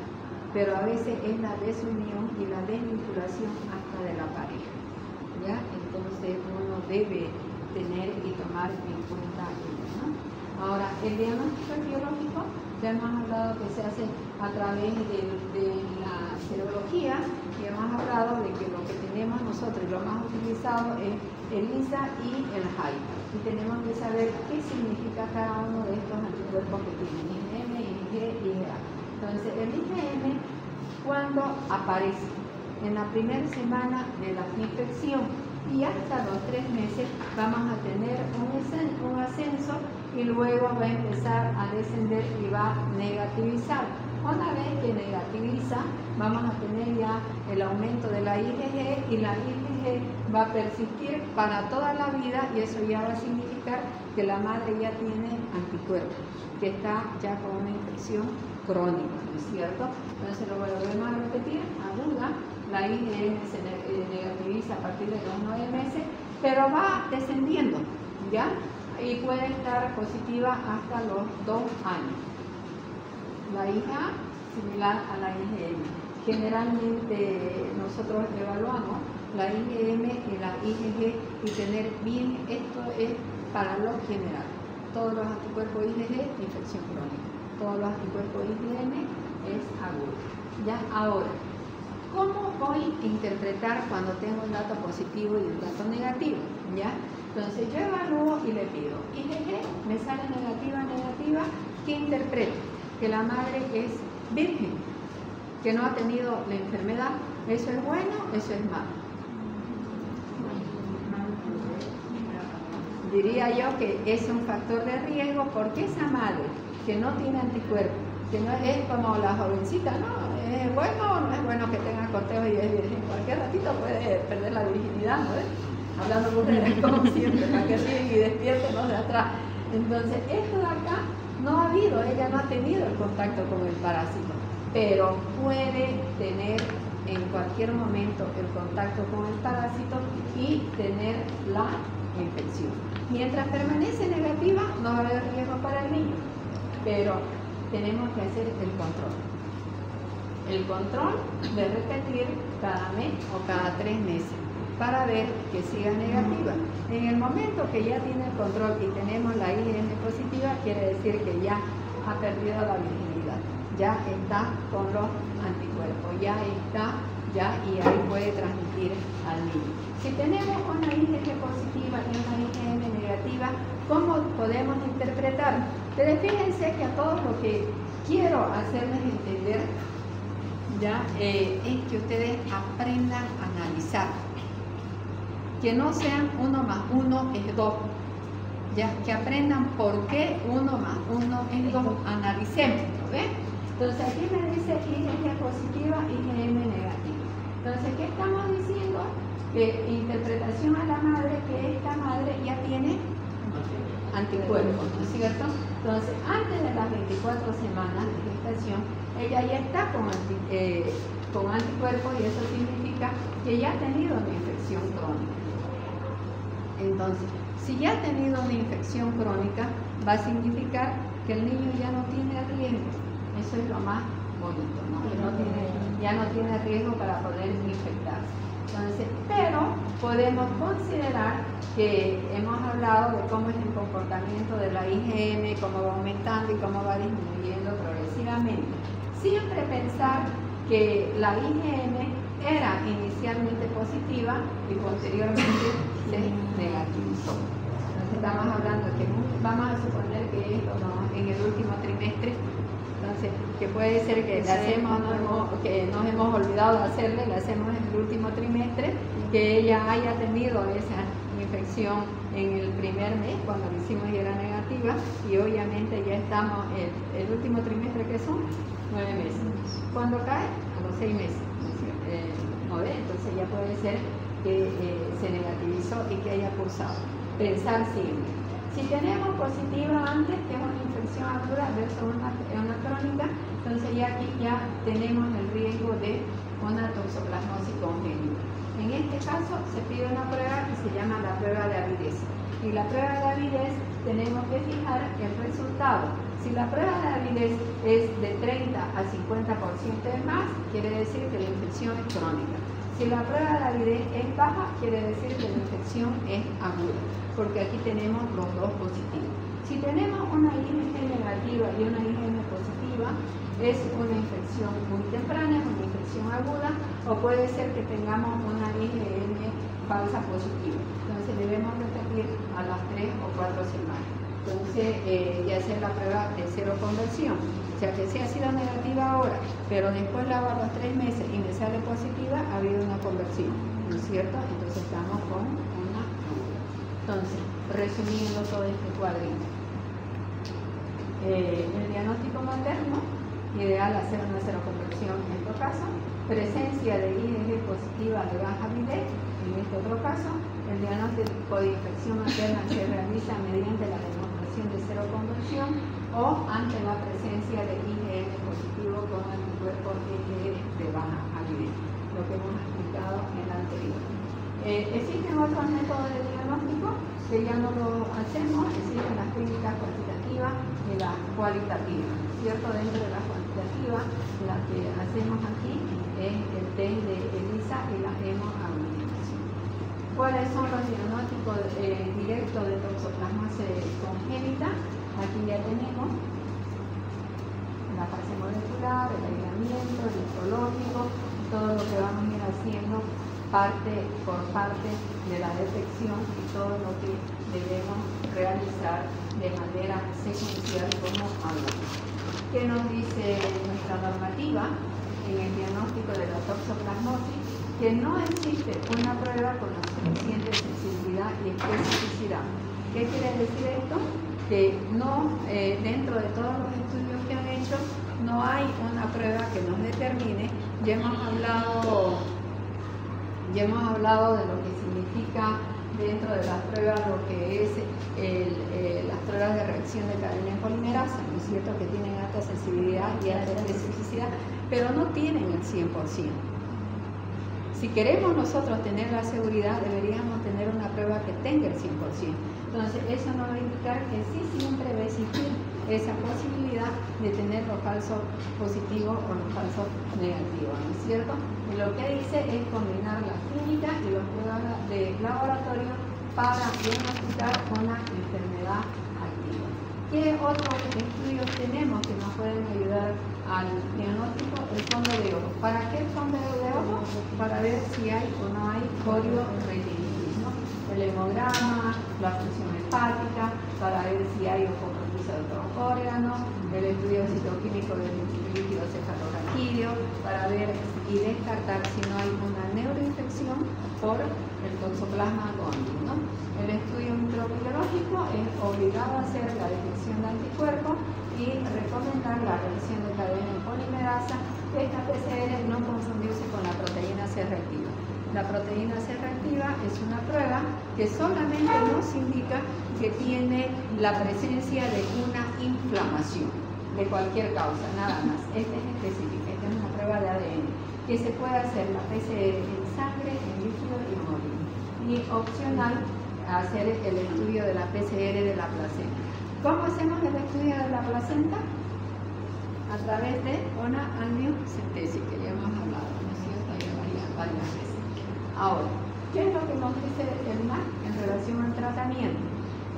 pero a veces es la desunión y la desvinculación hasta de la pareja, ¿ya? Entonces uno debe tener y tomar en cuenta ello, ¿no? Ahora, el diagnóstico biológico, ya hemos hablado que se hace a través de la serología, y hemos hablado de que lo que tenemos nosotros, lo más utilizado es el ISA y el HAI. Y tenemos que saber qué significa cada uno de estos anticuerpos que tienen IgM, IgG y IgA. Entonces, el IgM, cuando aparece en la primera semana de la infección y hasta los 3 meses, vamos a tener un ascenso y luego va a empezar a descender y va a negativizar. Una vez que negativiza, vamos a tener ya el aumento de la IgG, y la IgG va a persistir para toda la vida, y eso ya va a significar que la madre ya tiene anticuerpos, que está ya con una infección crónica, ¿no es cierto? Entonces lo volvemos a repetir, aguda, la IgM se negativiza a partir de los 9 meses, pero va descendiendo, ¿ya? Y puede estar positiva hasta los 2 años. La IgA similar a la IgM. Generalmente nosotros evaluamos la IgM y la IgG y tener bien, esto es para lo general. Todos los anticuerpos IgG, infección crónica. Todos los anticuerpos IgM es agudo. Ya ahora, ¿cómo voy a interpretar cuando tengo un dato positivo y un dato negativo? ¿Ya? Entonces yo evalúo y le pido IgG, me sale negativa, ¿qué interpreto? Que la madre es virgen, que no ha tenido la enfermedad. ¿Eso es bueno? ¿Eso es malo? Diría yo que es un factor de riesgo, porque esa madre que no tiene anticuerpos, que no es como la jovencita, ¿no? ¿Es bueno o no es bueno que tenga cortejo y es virgen? Cualquier ratito puede perder la virginidad, ¿no? Hablando mujeres como siempre, para que ríen y despierten los de atrás. Entonces, esto de acá no ha habido, ella no ha tenido el contacto con el parásito, pero puede tener en cualquier momento el contacto con el parásito y tener la infección. Mientras permanece negativa, no va a haber riesgo para el niño, pero tenemos que hacer el control. El control de repetir cada mes o cada 3 meses para ver que siga negativa. En el momento que ya tiene el control y tenemos la IgM positiva, quiere decir que ya ha perdido la virginidad, ya está con los anticuerpos, ya está, y ahí puede transmitir al niño. Si tenemos una IgG positiva y una IgM negativa, ¿cómo podemos interpretar? Pero fíjense que a todos lo que quiero hacerles entender es que ustedes aprendan a analizar. Que no sean 1 más 1 es 2, que aprendan por qué 1 más 1 es 2, analicemos, ¿ves? Entonces aquí me dice IgG positiva, IgM negativa. Entonces, ¿qué estamos diciendo? Que interpretación a la madre, que esta madre ya tiene anticuerpos, ¿no es cierto? Entonces, antes de las 24 semanas de gestación, ella ya está con anticuerpos y eso significa que ya ha tenido una infección crónica. Entonces, si ya ha tenido una infección crónica, va a significar que el niño ya no tiene riesgo. Eso es lo más bonito, ¿no? Ya no tiene riesgo para poder infectarse. Entonces, pero podemos considerar que hemos hablado de cómo es el comportamiento de la IgM, cómo va aumentando y cómo va disminuyendo progresivamente. Siempre pensar que la IgM era inicialmente positiva y posteriormente se negativizó. Entonces estamos hablando que vamos a suponer que esto en el último trimestre, entonces que puede ser que que nos hemos olvidado de hacerle, la hacemos en el último trimestre, que ella haya tenido esa infección en el primer mes cuando lo hicimos y era negativa, y obviamente ya estamos el último trimestre, que son 9 meses. Cuando cae, a los 6 meses, entonces ya puede ser que se negativizó y que haya cursado. Pensar siempre. Si tenemos positiva antes, que es una infección aguda versus una crónica, entonces ya aquí ya tenemos el riesgo de una toxoplasmosis congénita. En este caso se pide una prueba que se llama la prueba de avidez. Y la prueba de avidez tenemos que fijar el resultado. Si la prueba de avidez es de 30 a 50% de más, quiere decir que la infección es crónica. Si la prueba de avidez es baja, quiere decir que la infección es aguda, porque aquí tenemos los dos positivos. Si tenemos una IgG negativa y una IgM positiva, es una infección muy temprana, es una infección aguda, o puede ser que tengamos una IgM falsa positiva. Entonces debemos repetir a las 3 o 4 semanas. Entonces, ya hacer la prueba de cero conversión. O sea que si ha sido negativa ahora, pero después la hago a los 3 meses y me sale positiva, ha habido una conversión, ¿no es cierto? Entonces estamos con una aguda. Entonces, resumiendo todo este cuadrito. El diagnóstico materno, ideal hacer una seroconversión en este caso, presencia de IgG positiva de baja avidez, en este otro caso, el diagnóstico de infección materna se realiza mediante la demostración de seroconversión o ante la presencia de IgM positivo con anticuerpos IgG de baja avidez, lo que hemos explicado en la anterior. Existen otros métodos de diagnóstico que ya no lo hacemos, existen las técnicas cuantitativas y las cualitativas, ¿cierto? Dentro de las cuantitativas, la que hacemos aquí es el test de ELISA y la hemoagglutinación. ¿Cuáles son los diagnósticos directos de toxoplasmosis congénita? Aquí ya tenemos la fase molecular, el aislamiento, el histológico, todo lo que vamos a ir haciendo parte por parte de la detección y todo lo que debemos realizar de manera secuencial como hablamos. ¿Qué nos dice nuestra normativa en el diagnóstico de la toxoplasmosis? Que no existe una prueba con la suficiente sensibilidad y especificidad. ¿Qué quiere decir esto? Que no, dentro de todos los estudios que han hecho, no hay una prueba que nos determine. Ya hemos hablado de lo que significa dentro de las pruebas lo que es las pruebas de reacción de cadena en polimerasa, ¿no es cierto? Que tienen alta sensibilidad y alta especificidad, pero no tienen el 100%. Si queremos nosotros tener la seguridad, deberíamos tener una prueba que tenga el 100%. Entonces, eso nos va a indicar que sí siempre va a existir esa posibilidad de tener los falsos positivos o los falsos negativos, ¿no es cierto? Y lo que dice es combinar la clínica y los pruebas de laboratorio para diagnosticar una enfermedad activa. ¿Qué otros estudios tenemos que nos pueden ayudar al diagnóstico? El fondo de ojo. ¿Para qué el fondo de ojo? Para ver si hay o no hay corioretinitis, ¿no? El hemograma, la función hepática, para ver si hay ojo de otros órganos, el estudio citoquímico del líquido cefalorraquídeo, para ver y descartar si no hay una neuroinfección por el toxoplasma gondii, ¿no? El estudio microbiológico es obligado a hacer la detección de anticuerpos y recomendar la reacción de cadena en polimerasa. Esta PCR no confundirse con la proteína C reactiva. La proteína C reactiva es una prueba que solamente nos indica que tiene la presencia de una inflamación de cualquier causa, nada más. Esta es específica, esta es una prueba de ADN que se puede hacer la PCR en sangre, en líquido y en orina. Y opcional, hacer el estudio de la PCR de la placenta. ¿Cómo hacemos el estudio de la placenta? A través de una amniocentesis, que ya hemos hablado, ¿no es cierto? Ya varias veces. Ahora, ¿qué es lo que nos dice el MAC en relación al tratamiento?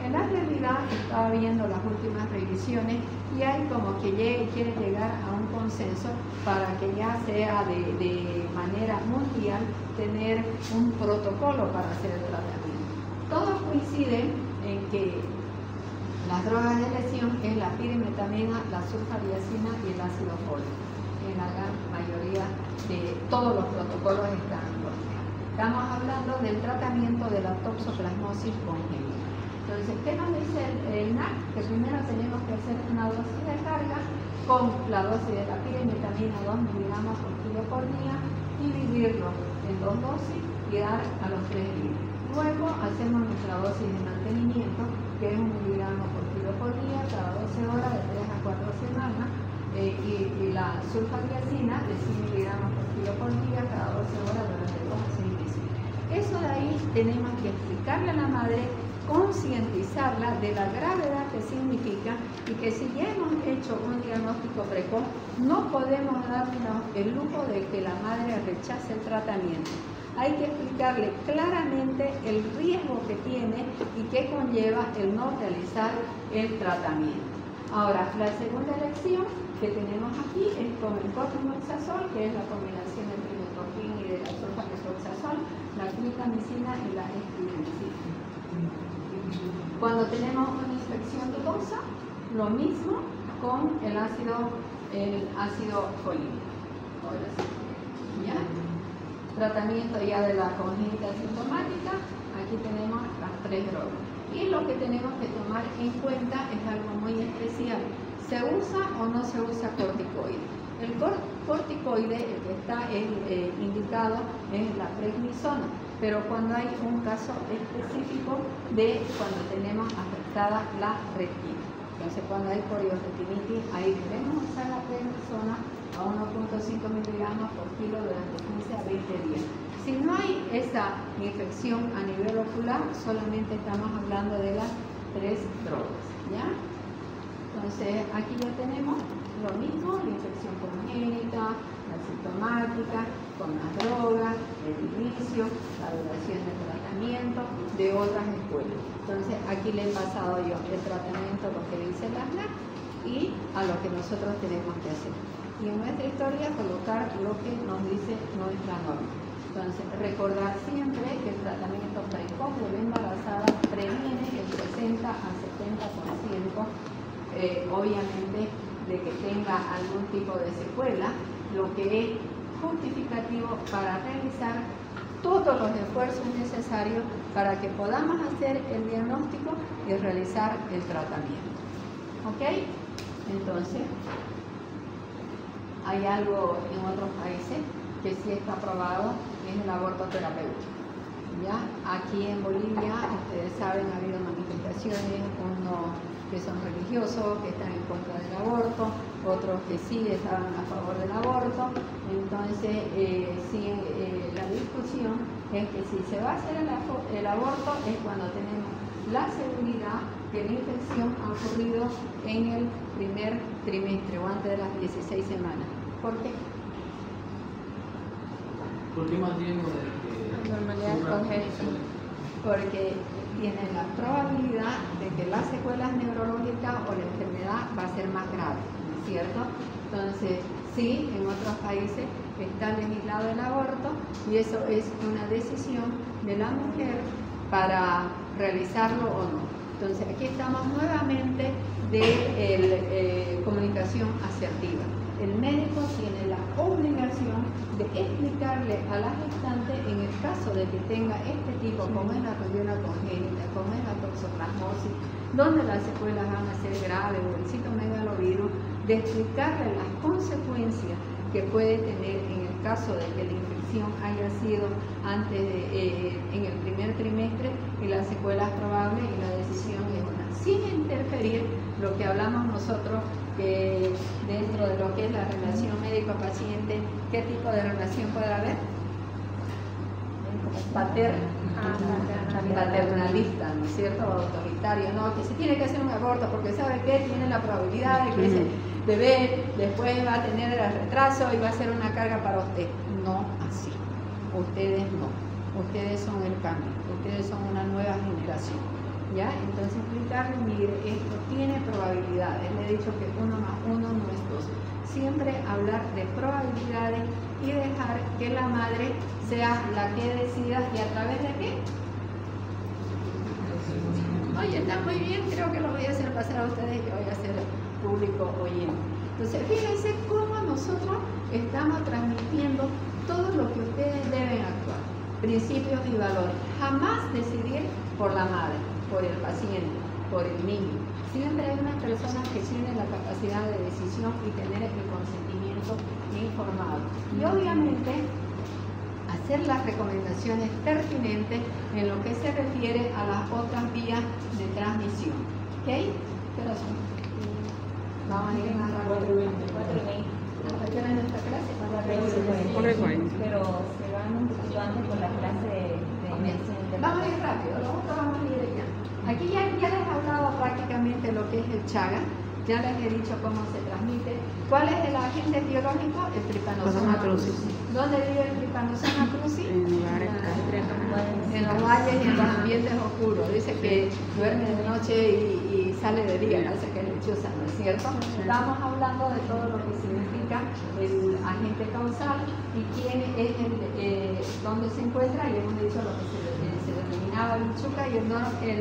En la realidad, estaba viendo las últimas revisiones y hay como que quiere llegar a un consenso para que ya sea de manera mundial tener un protocolo para hacer el tratamiento. Todos coinciden en que las drogas de lesión es la pirimetamina, la sulfadiazina y el ácido fólico. En la gran mayoría de todos los protocolos están coordinados. Estamos hablando del tratamiento de la toxoplasmosis congénita. Entonces, ¿qué nos dice el NAC? Que primero tenemos que hacer una dosis de carga con la dosis de la pirimetamina 2 miligramos por kilo por día, dividirlo en 2 dosis y dar a los 3 días. Luego hacemos nuestra dosis de mantenimiento, que es 1 miligramo por kilo por día, cada 12 horas de 3 a 4 semanas, y la sulfadiazina de 100 miligramos por kilo por día, cada 12 horas durante 2 a 6 meses. Eso de ahí tenemos que explicarle a la madre, concientizarla de la gravedad que significa y que si ya hemos hecho un diagnóstico precoz, no podemos darnos el lujo de que la madre rechace el tratamiento. Hay que explicarle claramente el riesgo que tiene y que conlleva el no realizar el tratamiento. Ahora, la segunda elección que tenemos aquí es con el cotrimoxazol, que es la combinación del primetoprim y de la sulfamethoxazol, la clindamicina y la estreptomicina. Cuando tenemos una infección dudosa, lo mismo con el ácido fólico. Ahora sí, ¿ya? Tratamiento ya de la congénita sintomática, aquí tenemos las 3 drogas. Y lo que tenemos que tomar en cuenta es algo muy especial. ¿Se usa o no se usa corticoide? El corticoide, el que está indicado, es la prednisona, pero cuando hay un caso específico de cuando tenemos afectada la retina. Entonces, cuando hay coriorretinitis, ahí debemos usar la prednisona a 1.5 miligramos por kilo durante 15 a 20 días. Si no hay esa infección a nivel ocular, solamente estamos hablando de las 3 drogas, ¿ya? Entonces, aquí ya tenemos lo mismo, la infección congénita, la sintomática, con las drogas, el inicio, la duración del tratamiento de otras escuelas. Entonces, aquí le he pasado yo el tratamiento, lo que dice la ASNAC y a lo que nosotros tenemos que hacer. Y en nuestra historia colocar lo que nos dice nuestra norma. Entonces, recordar siempre que el tratamiento precoz de la embarazada previene el 60 a 70%, obviamente, de que tenga algún tipo de secuela, lo que es justificativo para realizar todos los esfuerzos necesarios para que podamos hacer el diagnóstico y realizar el tratamiento. ¿Ok? Entonces, hay algo en otros países que sí está aprobado, es el aborto terapéutico. ¿Ya? Aquí en Bolivia, ustedes saben, ha habido manifestaciones, unos que son religiosos, que están en contra del aborto, otros que sí estaban a favor del aborto. Entonces, la discusión es que si se va a hacer el aborto es cuando tenemos la seguridad que la infección ha ocurrido en el primer trimestre o antes de las 16 semanas. ¿Por qué? ¿Por qué más riesgo de que Normalidad congénita? Porque tiene la probabilidad de que las secuelas neurológicas o la enfermedad va a ser más grave, ¿no es cierto? Entonces, sí, en otros países está legislado el aborto y eso es una decisión de la mujer para realizarlo o no. Entonces, aquí estamos nuevamente de comunicación asertiva. El médico tiene la obligación de explicarle a la gestante en el caso de que tenga este tipo, como es la rodiola congénita, como es la toxoplasmosis, donde las secuelas van a ser graves o el citomegalovirus, de explicarle las consecuencias que puede tener en el caso de que la infección haya sido antes en el primer nosotros que dentro de lo que es la relación médico-paciente, ¿qué tipo de relación puede haber? Paternalista, ¿no es cierto? Autoritario, ¿no? Que se tiene que hacer un aborto porque sabe que tiene la probabilidad de que ese bebé después va a tener el retraso y va a ser una carga para usted. No así. Ustedes no. Ustedes son el cambio. Ustedes son una nueva generación. ¿Ya? Entonces explicarle, mire, esto tiene probabilidades. Le he dicho que 1 más 1 no es 2. Siempre hablar de probabilidades y dejar que la madre sea la que decida y a través de qué. Oye, está muy bien, creo que lo voy a hacer pasar a ustedes y voy a hacer público oyente. Entonces, fíjense cómo nosotros estamos transmitiendo todo lo que ustedes deben actuar. Principios y valores. Jamás decidir por la madre, por el paciente, por el niño. Siempre hay unas personas que tienen la capacidad de decisión y tener el consentimiento informado. Y obviamente hacer las recomendaciones pertinentes en lo que se refiere a las otras vías de transmisión. ¿Ok? ¿Qué hora son? Vamos a ir más rápido. 4:20. ¿Hasta qué hora es nuestra clase? 4:20. Pero se van un poquito antes con la clase de medicina interna. Vamos a ir rápido, nosotros vamos a ir allá. Aquí ya les he hablado prácticamente lo que es el Chagas, ya les he dicho cómo se transmite. ¿Cuál es el agente biológico? El Trypanosoma cruzi. ¿Dónde vive el Trypanosoma cruzi? En los valles y en los ambientes oscuros. Dice que duerme de noche y sale de día, parece que es lechuza, ¿no es cierto? Estamos hablando de todo lo que significa el agente causal y quién es dónde se encuentra, y hemos dicho lo que se denominaba bichuca y el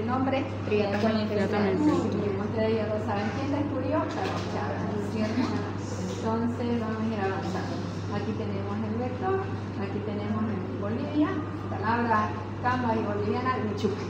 nombre ustedes ya lo saben. ¿Quién descubrió? Carlos Chagas, ¿no es cierto? Entonces vamos a ir avanzando. Aquí tenemos el vector, aquí tenemos en Bolivia, palabra camba y boliviana, bichuca,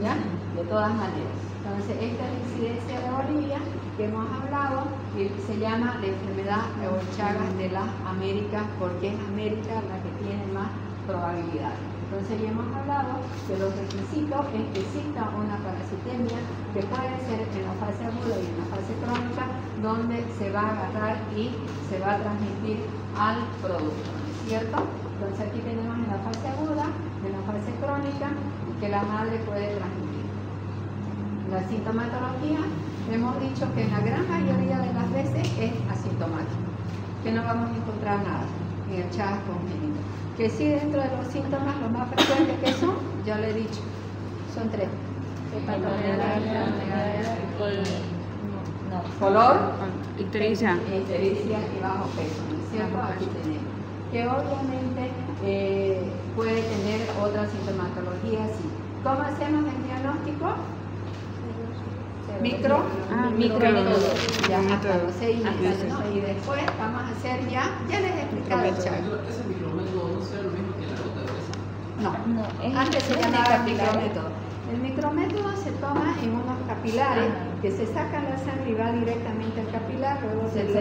¿ya? De todas maneras. Entonces esta es la incidencia de Bolivia que hemos hablado y se llama la enfermedad o Chagas de las Américas porque es América la que tiene más probabilidades. Entonces ya hemos hablado que los requisitos es que exista una parasitemia que puede ser en la fase aguda y en la fase crónica donde se va a agarrar y se va a transmitir al producto, ¿no es cierto? Entonces aquí tenemos en la fase aguda, en la fase crónica que la madre puede transmitir. La sintomatología, hemos dicho que en la gran mayoría de las veces es asintomática, que no vamos a encontrar nada en el Chagas congénito. Que sí, dentro de los síntomas, los más frecuentes que son, ya le he dicho, son 3. Color, ictericia y bajo peso, ¿no es cierto? Aquí tenemos. Que obviamente puede tener otra sintomatología así. ¿Cómo hacemos el diagnóstico? Micrométodo. Ya hasta los 6 meses, ¿no? Y después vamos a hacer ya les he explicado el Chagas. Ese micrométodo no será lo mismo que la gota de gruesa. No, antes se llamaba micrométodo. El micrométodo se toma en unos capilares que se sacan la sangre y va directamente al capilar, luego se lo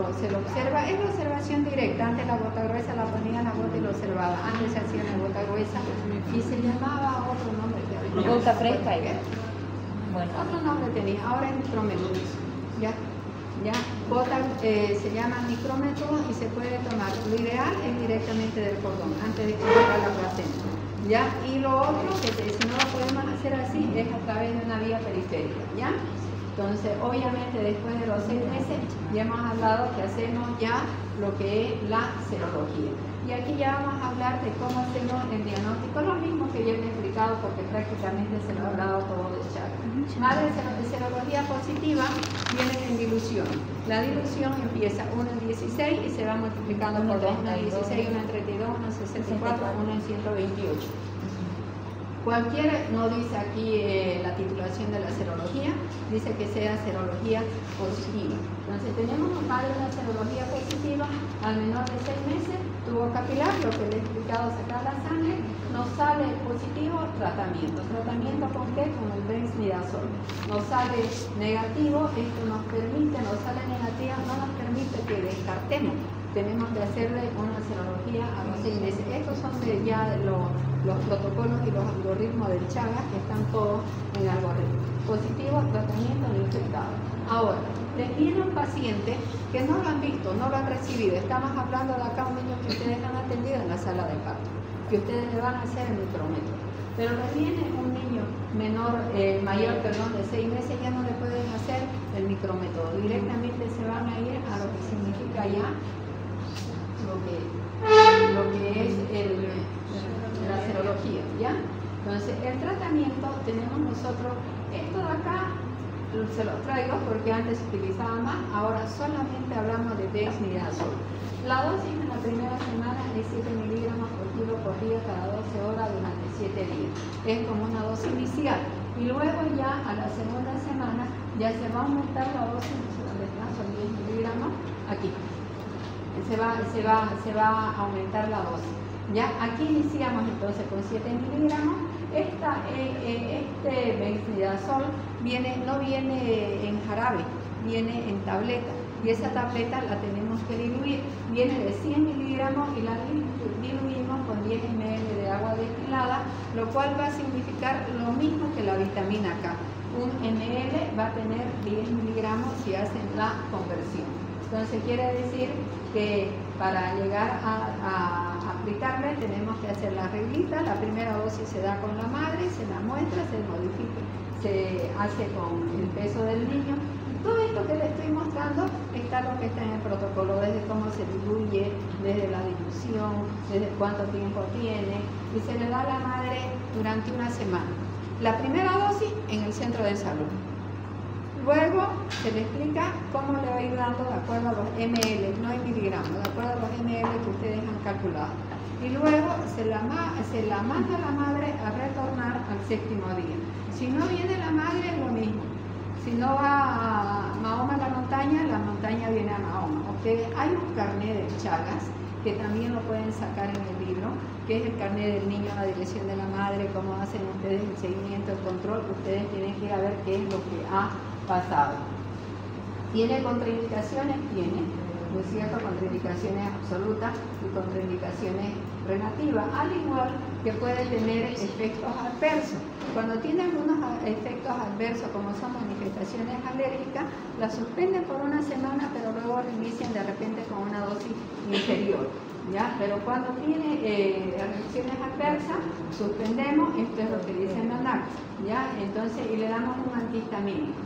observa. Es la observación directa. Antes la gota gruesa la ponía en la gota y lo observaba. Antes se hacía una gota gruesa y se llamaba otro nombre. Gota fresca. Bueno, otro nombre tenía, ahora es micrométodo. ¿Ya? Gota se llama micrométodo y se puede tomar. Lo ideal es directamente del cordón, antes de que llegue la placenta. ¿Ya? Y lo otro, que si no lo podemos hacer así, es a través de una vía periférica. ¿Ya? Entonces, obviamente, después de los 6 meses, ya hemos hablado que hacemos ya lo que es la serología. Y aquí ya vamos a hablar de cómo hacemos el diagnóstico, lo mismo que ya he explicado porque prácticamente se lo he hablado todo de Chagas. Madre de serología positiva vienen en dilución. La dilución empieza 1 en 16 y se va multiplicando por 2, 1 en 16, 1 en 32, 1 en 64, 1 en 128. Cualquiera, no dice aquí la titulación de la serología, dice que sea serología positiva. Entonces tenemos un padre de una serología positiva al menor de 6 meses, tuvo capilar, lo que le he explicado, sacar la sangre, no sale positivo, tratamiento. ¿Tratamiento con qué? Con el Benzimidazol. No sale negativo, esto nos permite, no sale negativa, no nos permite que descartemos tenemos que hacerle una serología a los 6 meses. Estos son ya los protocolos y los algoritmos del Chagas que están todos en el algoritmo. Positivo, tratamiento de infectado. Ahora, les viene un paciente que no lo han visto, no lo han recibido. Estamos hablando de acá un niño que ustedes han atendido en la sala de parto, que ustedes le van a hacer el micrómetro. Pero les viene un niño mayor de 6 meses, ya no le pueden hacer el micrómetro. Directamente se van a ir a lo que significa ya lo que es la serología, ¿ya? Entonces, el tratamiento tenemos nosotros, esto de acá se los traigo porque antes se utilizaba más, ahora solamente hablamos de dexnidazol. La dosis en la primera semana es 7 miligramos por kilo por día cada 12 horas durante 7 días. Es como una dosis inicial. Y luego ya a la segunda semana ya se va a aumentar la dosis, son 10 miligramos, aquí. Se va a aumentar la dosis. Ya aquí iniciamos entonces con 7 miligramos. Este dexnidazol no viene en jarabe, viene en tableta. Y esa tableta la tenemos que diluir. Viene de 100 miligramos y la diluimos con 10 ml de agua destilada, lo cual va a significar lo mismo que la vitamina K. Un ml va a tener 10 miligramos si hacen la conversión. Entonces quiere decir que para llegar a aplicarle tenemos que hacer la reglita. La primera dosis se da con la madre, se la muestra, se modifica, se hace con el peso del niño. Todo esto que les estoy mostrando está lo que está en el protocolo, desde cómo se diluye, desde la dilución, desde cuánto tiempo tiene, y se le da a la madre durante una semana. La primera dosis en el centro de salud. Luego se le explica cómo le va a ir dando de acuerdo a los ml, no en miligramos, de acuerdo a los ml que ustedes han calculado. Y luego se la manda a la madre a retornar al 7º día. Si no viene la madre es lo mismo. Si no va a Mahoma a la montaña viene a Mahoma. ¿Okay? Hay un carnet de Chagas que también lo pueden sacar en el libro, que es el carnet del niño a la dirección de la madre, cómo hacen ustedes el seguimiento, el control. Ustedes tienen que ir a ver qué es lo que ha pasado. ¿Tiene contraindicaciones? Tiene, ¿no es cierto? Contraindicaciones absolutas y contraindicaciones relativas, al igual que puede tener efectos adversos. Cuando tiene algunos efectos adversos, como son manifestaciones alérgicas, la suspenden por una semana, pero luego reinician de repente con una dosis inferior. ¿Ya? Pero cuando tiene reacciones adversas, suspendemos, esto es lo que dice el ANAC, ¿ya? Entonces, y le damos un antihistamínico,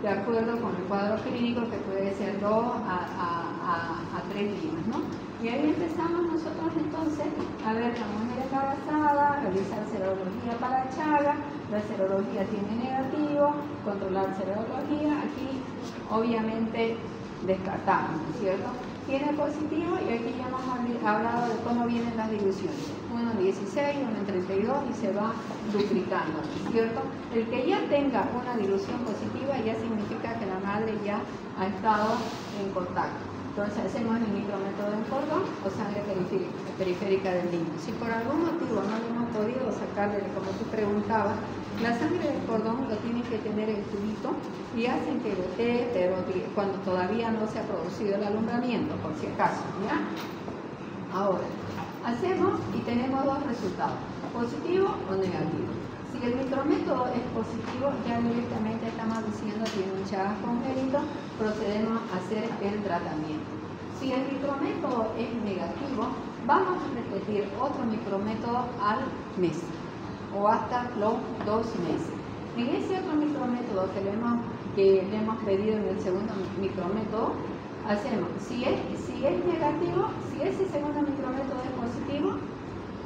de acuerdo con el cuadro clínico, que puede ser 2 a 3 días, ¿no? Y ahí empezamos nosotros entonces a ver la mujer embarazada, realizar serología para Chagas. La serología tiene negativo, controlar serología, aquí obviamente descartamos, ¿no es cierto? Tiene positivo, y aquí ya hemos hablado de cómo vienen las diluciones. Uno en 16, uno en 32 y se va duplicando, ¿no es cierto? El que ya tenga una dilución positiva ya significa que la madre ya ha estado en contacto. Entonces hacemos el micrómetro de un cordón o sangre periférica del niño. Si por algún motivo no le hemos podido sacarle, como tú preguntabas, la sangre del cordón lo tienen que tener el tubito y hacen que gotee, pero cuando todavía no se ha producido el alumbramiento, por si acaso, ¿ya? Ahora, hacemos y tenemos dos resultados, positivo o negativo. Si el micrométodo es positivo, ya directamente estamos diciendo que tiene un Chagas congénito, procedemos a hacer el tratamiento. Si el micrométodo es negativo, vamos a repetir otro micrométodo al mes o hasta los 2 meses. En ese otro micrométodo que le hemos pedido en el segundo micrométodo, hacemos, si es negativo, si ese segundo micrométodo es positivo,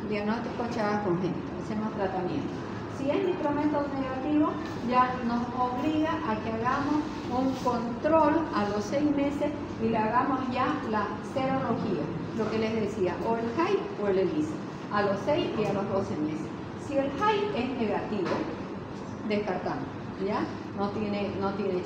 diagnóstico Chagas congénito, hacemos tratamiento. Si es micrométodo negativo, ya nos obliga a que hagamos un control a los 6 meses y le hagamos ya la serología, lo que les decía, o el HAI o el ELISA, a los 6 y a los 12 meses. Si el HAI es negativo, descartamos, ¿ya? No tiene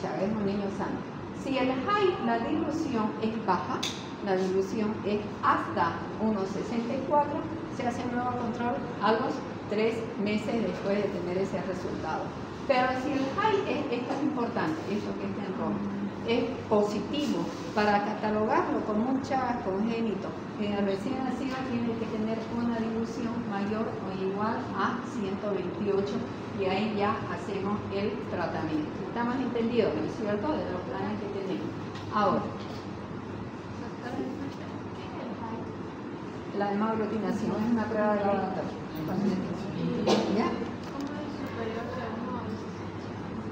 Chagas, es un niño sano. Si el HAI, la dilución es baja, la dilución es hasta 1,64, se hace un nuevo control a los 3 meses después de tener ese resultado. Pero si el HAI esto es importante, esto que está en rojo, es positivo para catalogarlo como un Chagas congénito. En el recién nacido tiene que tener una dilución mayor o igual a 128 y ahí ya hacemos el tratamiento. ¿Estamos entendidos, no es cierto?, de los planes que tenemos. Ahora, la hemaglutinación es una prueba de laboratorio. ¿Ya?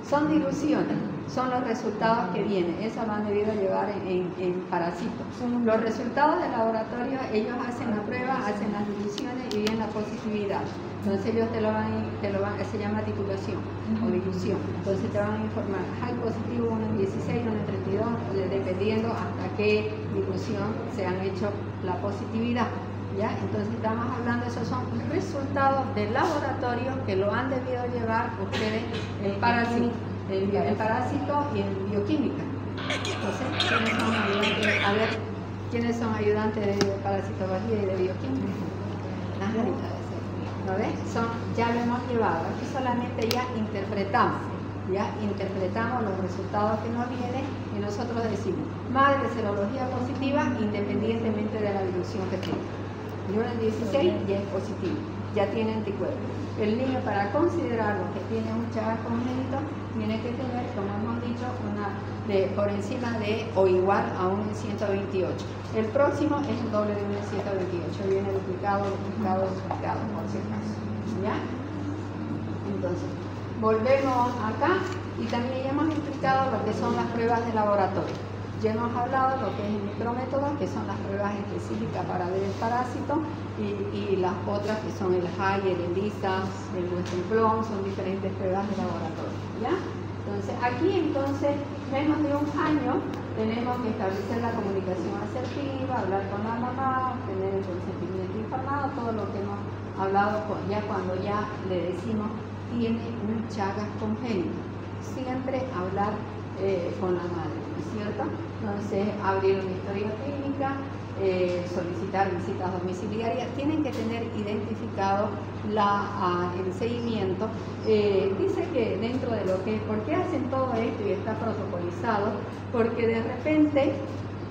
Son diluciones, son los resultados que vienen. Eso lo han debido llevar en parásitos. Los resultados del laboratorio, ellos hacen la prueba, hacen las diluciones y viene la positividad. Entonces ellos te lo van, se llama titulación o dilución. Entonces te van a informar, hay positivo 1 en 16, 1 en 32, dependiendo hasta qué dilución se han hecho la positividad. ¿Ya? Entonces estamos hablando, esos son resultados del laboratorio que lo han debido llevar ustedes en parásito y en bioquímica. Entonces, ¿quiénes son ayudantes? A ver, ¿quiénes son ayudantes de parasitología y de bioquímica? ¿No ves? Ya lo hemos llevado, aquí solamente ya interpretamos los resultados que nos vienen y nosotros decimos, madre serología positiva independientemente de la dilución que tenga. Y 1 en 16 ya es positivo, ya tiene anticuerpos. El niño, para considerarlo que tiene un Chagas congénito, tiene que tener, como hemos dicho, por encima de o igual a 1 en 128. El próximo es el doble de 1 en 128, viene duplicado, por si acaso. ¿Ya? Entonces, volvemos acá y también ya hemos explicado lo que son las pruebas de laboratorio. Ya hemos hablado de lo que es el micrométodo, que son las pruebas específicas para ver el parásito, y las otras que son el Hayer, el ELISA, el Western Blot, son diferentes pruebas de laboratorio. ¿Ya? Entonces, aquí menos de un año, tenemos que establecer la comunicación asertiva, hablar con la mamá, tener el consentimiento informado, todo lo que hemos hablado cuando ya le decimos tiene un Chagas congénito. Siempre hablar con la madre, ¿no es cierto? Entonces, abrir una historia clínica, solicitar visitas domiciliarias, tienen que tener identificado el seguimiento. Dice que dentro de lo que es, ¿por qué hacen todo esto y está protocolizado? Porque de repente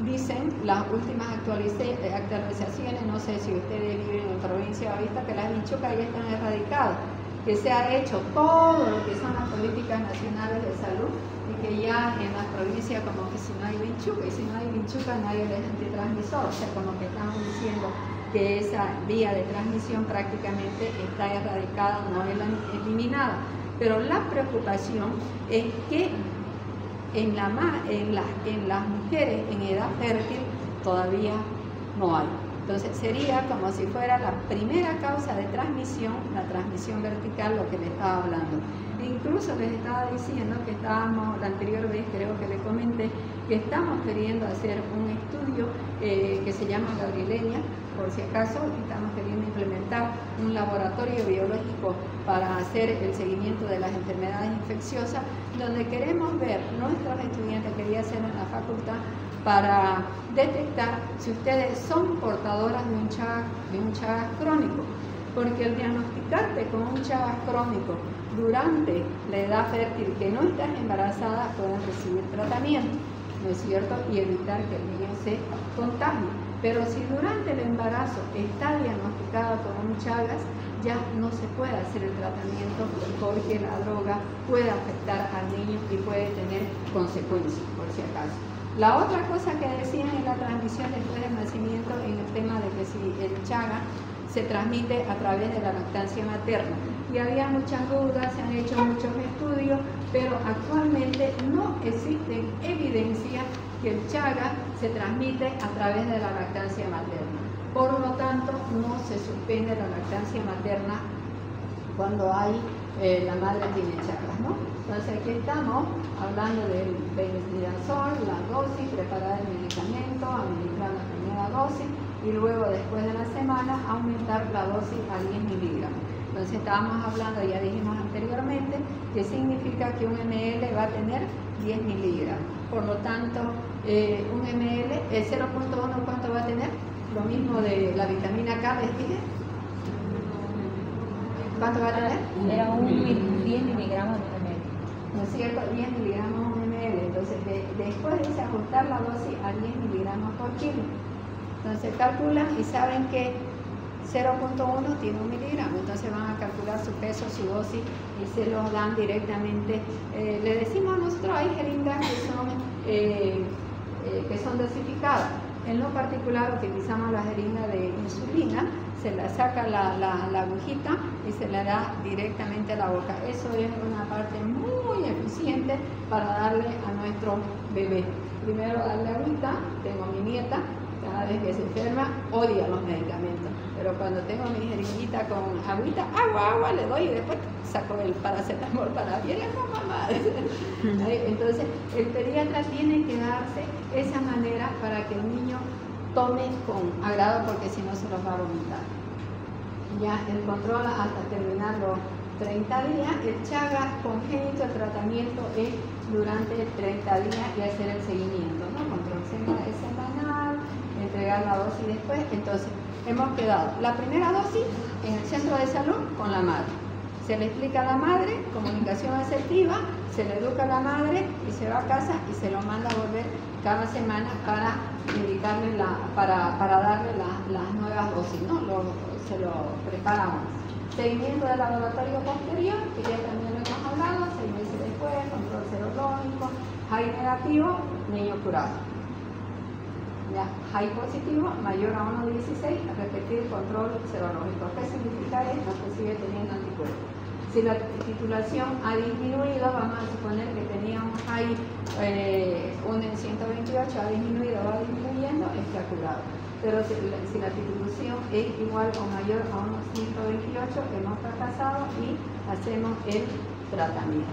dicen las últimas actualizaciones, no sé si ustedes viven en provincia, ha visto que las vinchucas ya están erradicadas, que se ha hecho todo lo que son las políticas nacionales de salud y que ya en las provincias como que si no hay vinchuca, y si no hay vinchuca no hay el agente transmisor, o sea, como que estamos diciendo que esa vía de transmisión prácticamente está erradicada, no es eliminada. Pero la preocupación es que en las mujeres en edad fértil todavía no hay. Entonces sería como si fuera la primera causa de transmisión, la transmisión vertical, lo que le estaba hablando. Incluso les estaba diciendo que la anterior vez creo que le comenté, que estamos queriendo hacer un estudio que se llama Gabrielenia, por si acaso, estamos queriendo implementar un laboratorio biológico para hacer el seguimiento de las enfermedades infecciosas, donde queremos ver nuestros estudiantes, quería hacer en la facultad, para detectar si ustedes son portadoras de un Chagas crónico, porque el diagnosticarte con un Chagas crónico durante la edad fértil que no estás embarazada, pueden recibir tratamiento, ¿no es cierto? Y evitar que el niño se contagie. Pero si durante el embarazo está diagnosticado con un Chagas, ya no se puede hacer el tratamiento porque la droga puede afectar al niño y puede tener consecuencias, por si acaso. La otra cosa que decían en la transmisión después del nacimiento, en el tema de que si el Chagas se transmite a través de la lactancia materna. Y había muchas dudas, se han hecho muchos estudios, pero actualmente no existen evidencias que el Chagas se transmite a través de la lactancia materna. Por lo tanto, no se suspende la lactancia materna cuando la madre tiene Chagas, ¿no? Entonces aquí estamos hablando del benflidazol, la dosis, preparar el medicamento, administrar la primera dosis y luego después de la semana aumentar la dosis a 10 miligramos. Entonces estábamos hablando, ya dijimos anteriormente, que significa que un ml va a tener 10 miligramos. Por lo tanto, un ml, el 0.1, ¿cuánto va a tener? Lo mismo de la vitamina K, ¿les dije? ¿Cuánto va a tener? Era 10 miligramos de ml. ¿No es cierto? 10 miligramos un ml ml. Entonces, después de ajustar la dosis a 10 miligramos por kilo. Entonces, calculan y saben que 0.1 tiene 1 miligramo. Entonces, van a calcular su peso, su dosis y se los dan directamente. Le decimos a nosotros, hay jeringas que son dosificadas. En lo particular, utilizamos la jeringa de insulina. Se la saca la agujita y se la da directamente a la boca. Eso es una parte muy eficiente para darle a nuestro bebé. Primero darle agüita. Tengo a mi nieta, cada vez que se enferma, odia los medicamentos. Pero cuando tengo mi jeringuita con agüita, agua, le doy y después saco el paracetamol para bien, mamá. Entonces, el pediatra tiene que darse esa manera para que el niño tome con agrado, porque si no se los va a vomitar. Ya el control hasta terminar los 30 días, el Chagas congénito, el tratamiento es durante 30 días y hacer el seguimiento, ¿no? Control semanal, entregar la dosis después. Entonces, hemos quedado la primera dosis en el centro de salud con la madre. Se le explica a la madre, comunicación asertiva, se le educa a la madre y se va a casa y se lo manda a volver cada semana para indicarle para darle las nuevas dosis, ¿no? Se lo preparamos. Seguimiento del laboratorio posterior, que ya también lo hemos hablado, 6 meses después, control serológico, high negativo, niño curado. Ya, high positivo, mayor a 1,16, a repetir control serológico. ¿Qué significa esto? Que sigue teniendo anticuerpos. Si la titulación ha disminuido, vamos a suponer que tenía un high, un en 128, ha disminuido, va disminuyendo, está curado. Pero si la titulación es igual o mayor a unos 128, hemos fracasado y hacemos el tratamiento.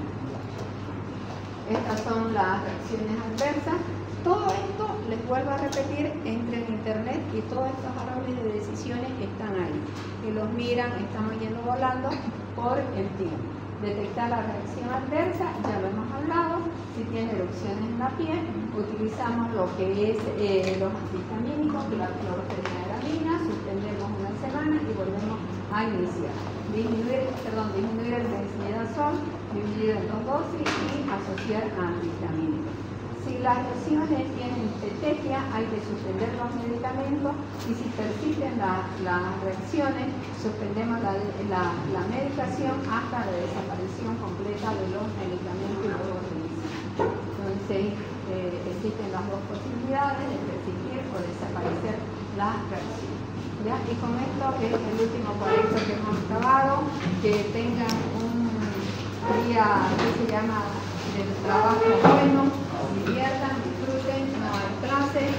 Estas son las reacciones adversas. Todo esto, les vuelvo a repetir, entra en internet y todos estos árboles de decisiones están ahí. Y los miran, estamos yendo volando por el tiempo. Detectar la reacción adversa, ya lo hemos hablado. Si tiene erupciones en la piel, utilizamos lo que es los antihistamínicos, la clorfeniramina, suspendemos una semana y volvemos a iniciar. Disminuir el benzimidazol, dividir en 2 dosis y asociar a antihistamínicos. Si las lesiones tienen petechia, hay que suspender los medicamentos y si persisten las reacciones, suspendemos la medicación hasta la desaparición completa de los medicamentos y luego entonces existen las dos posibilidades de persistir o desaparecer la reacción. ¿Ya? Y con esto es el último proyecto que hemos acabado. Que tengan un día que se llama del trabajo bueno, diviertan, disfruten, no hay clases.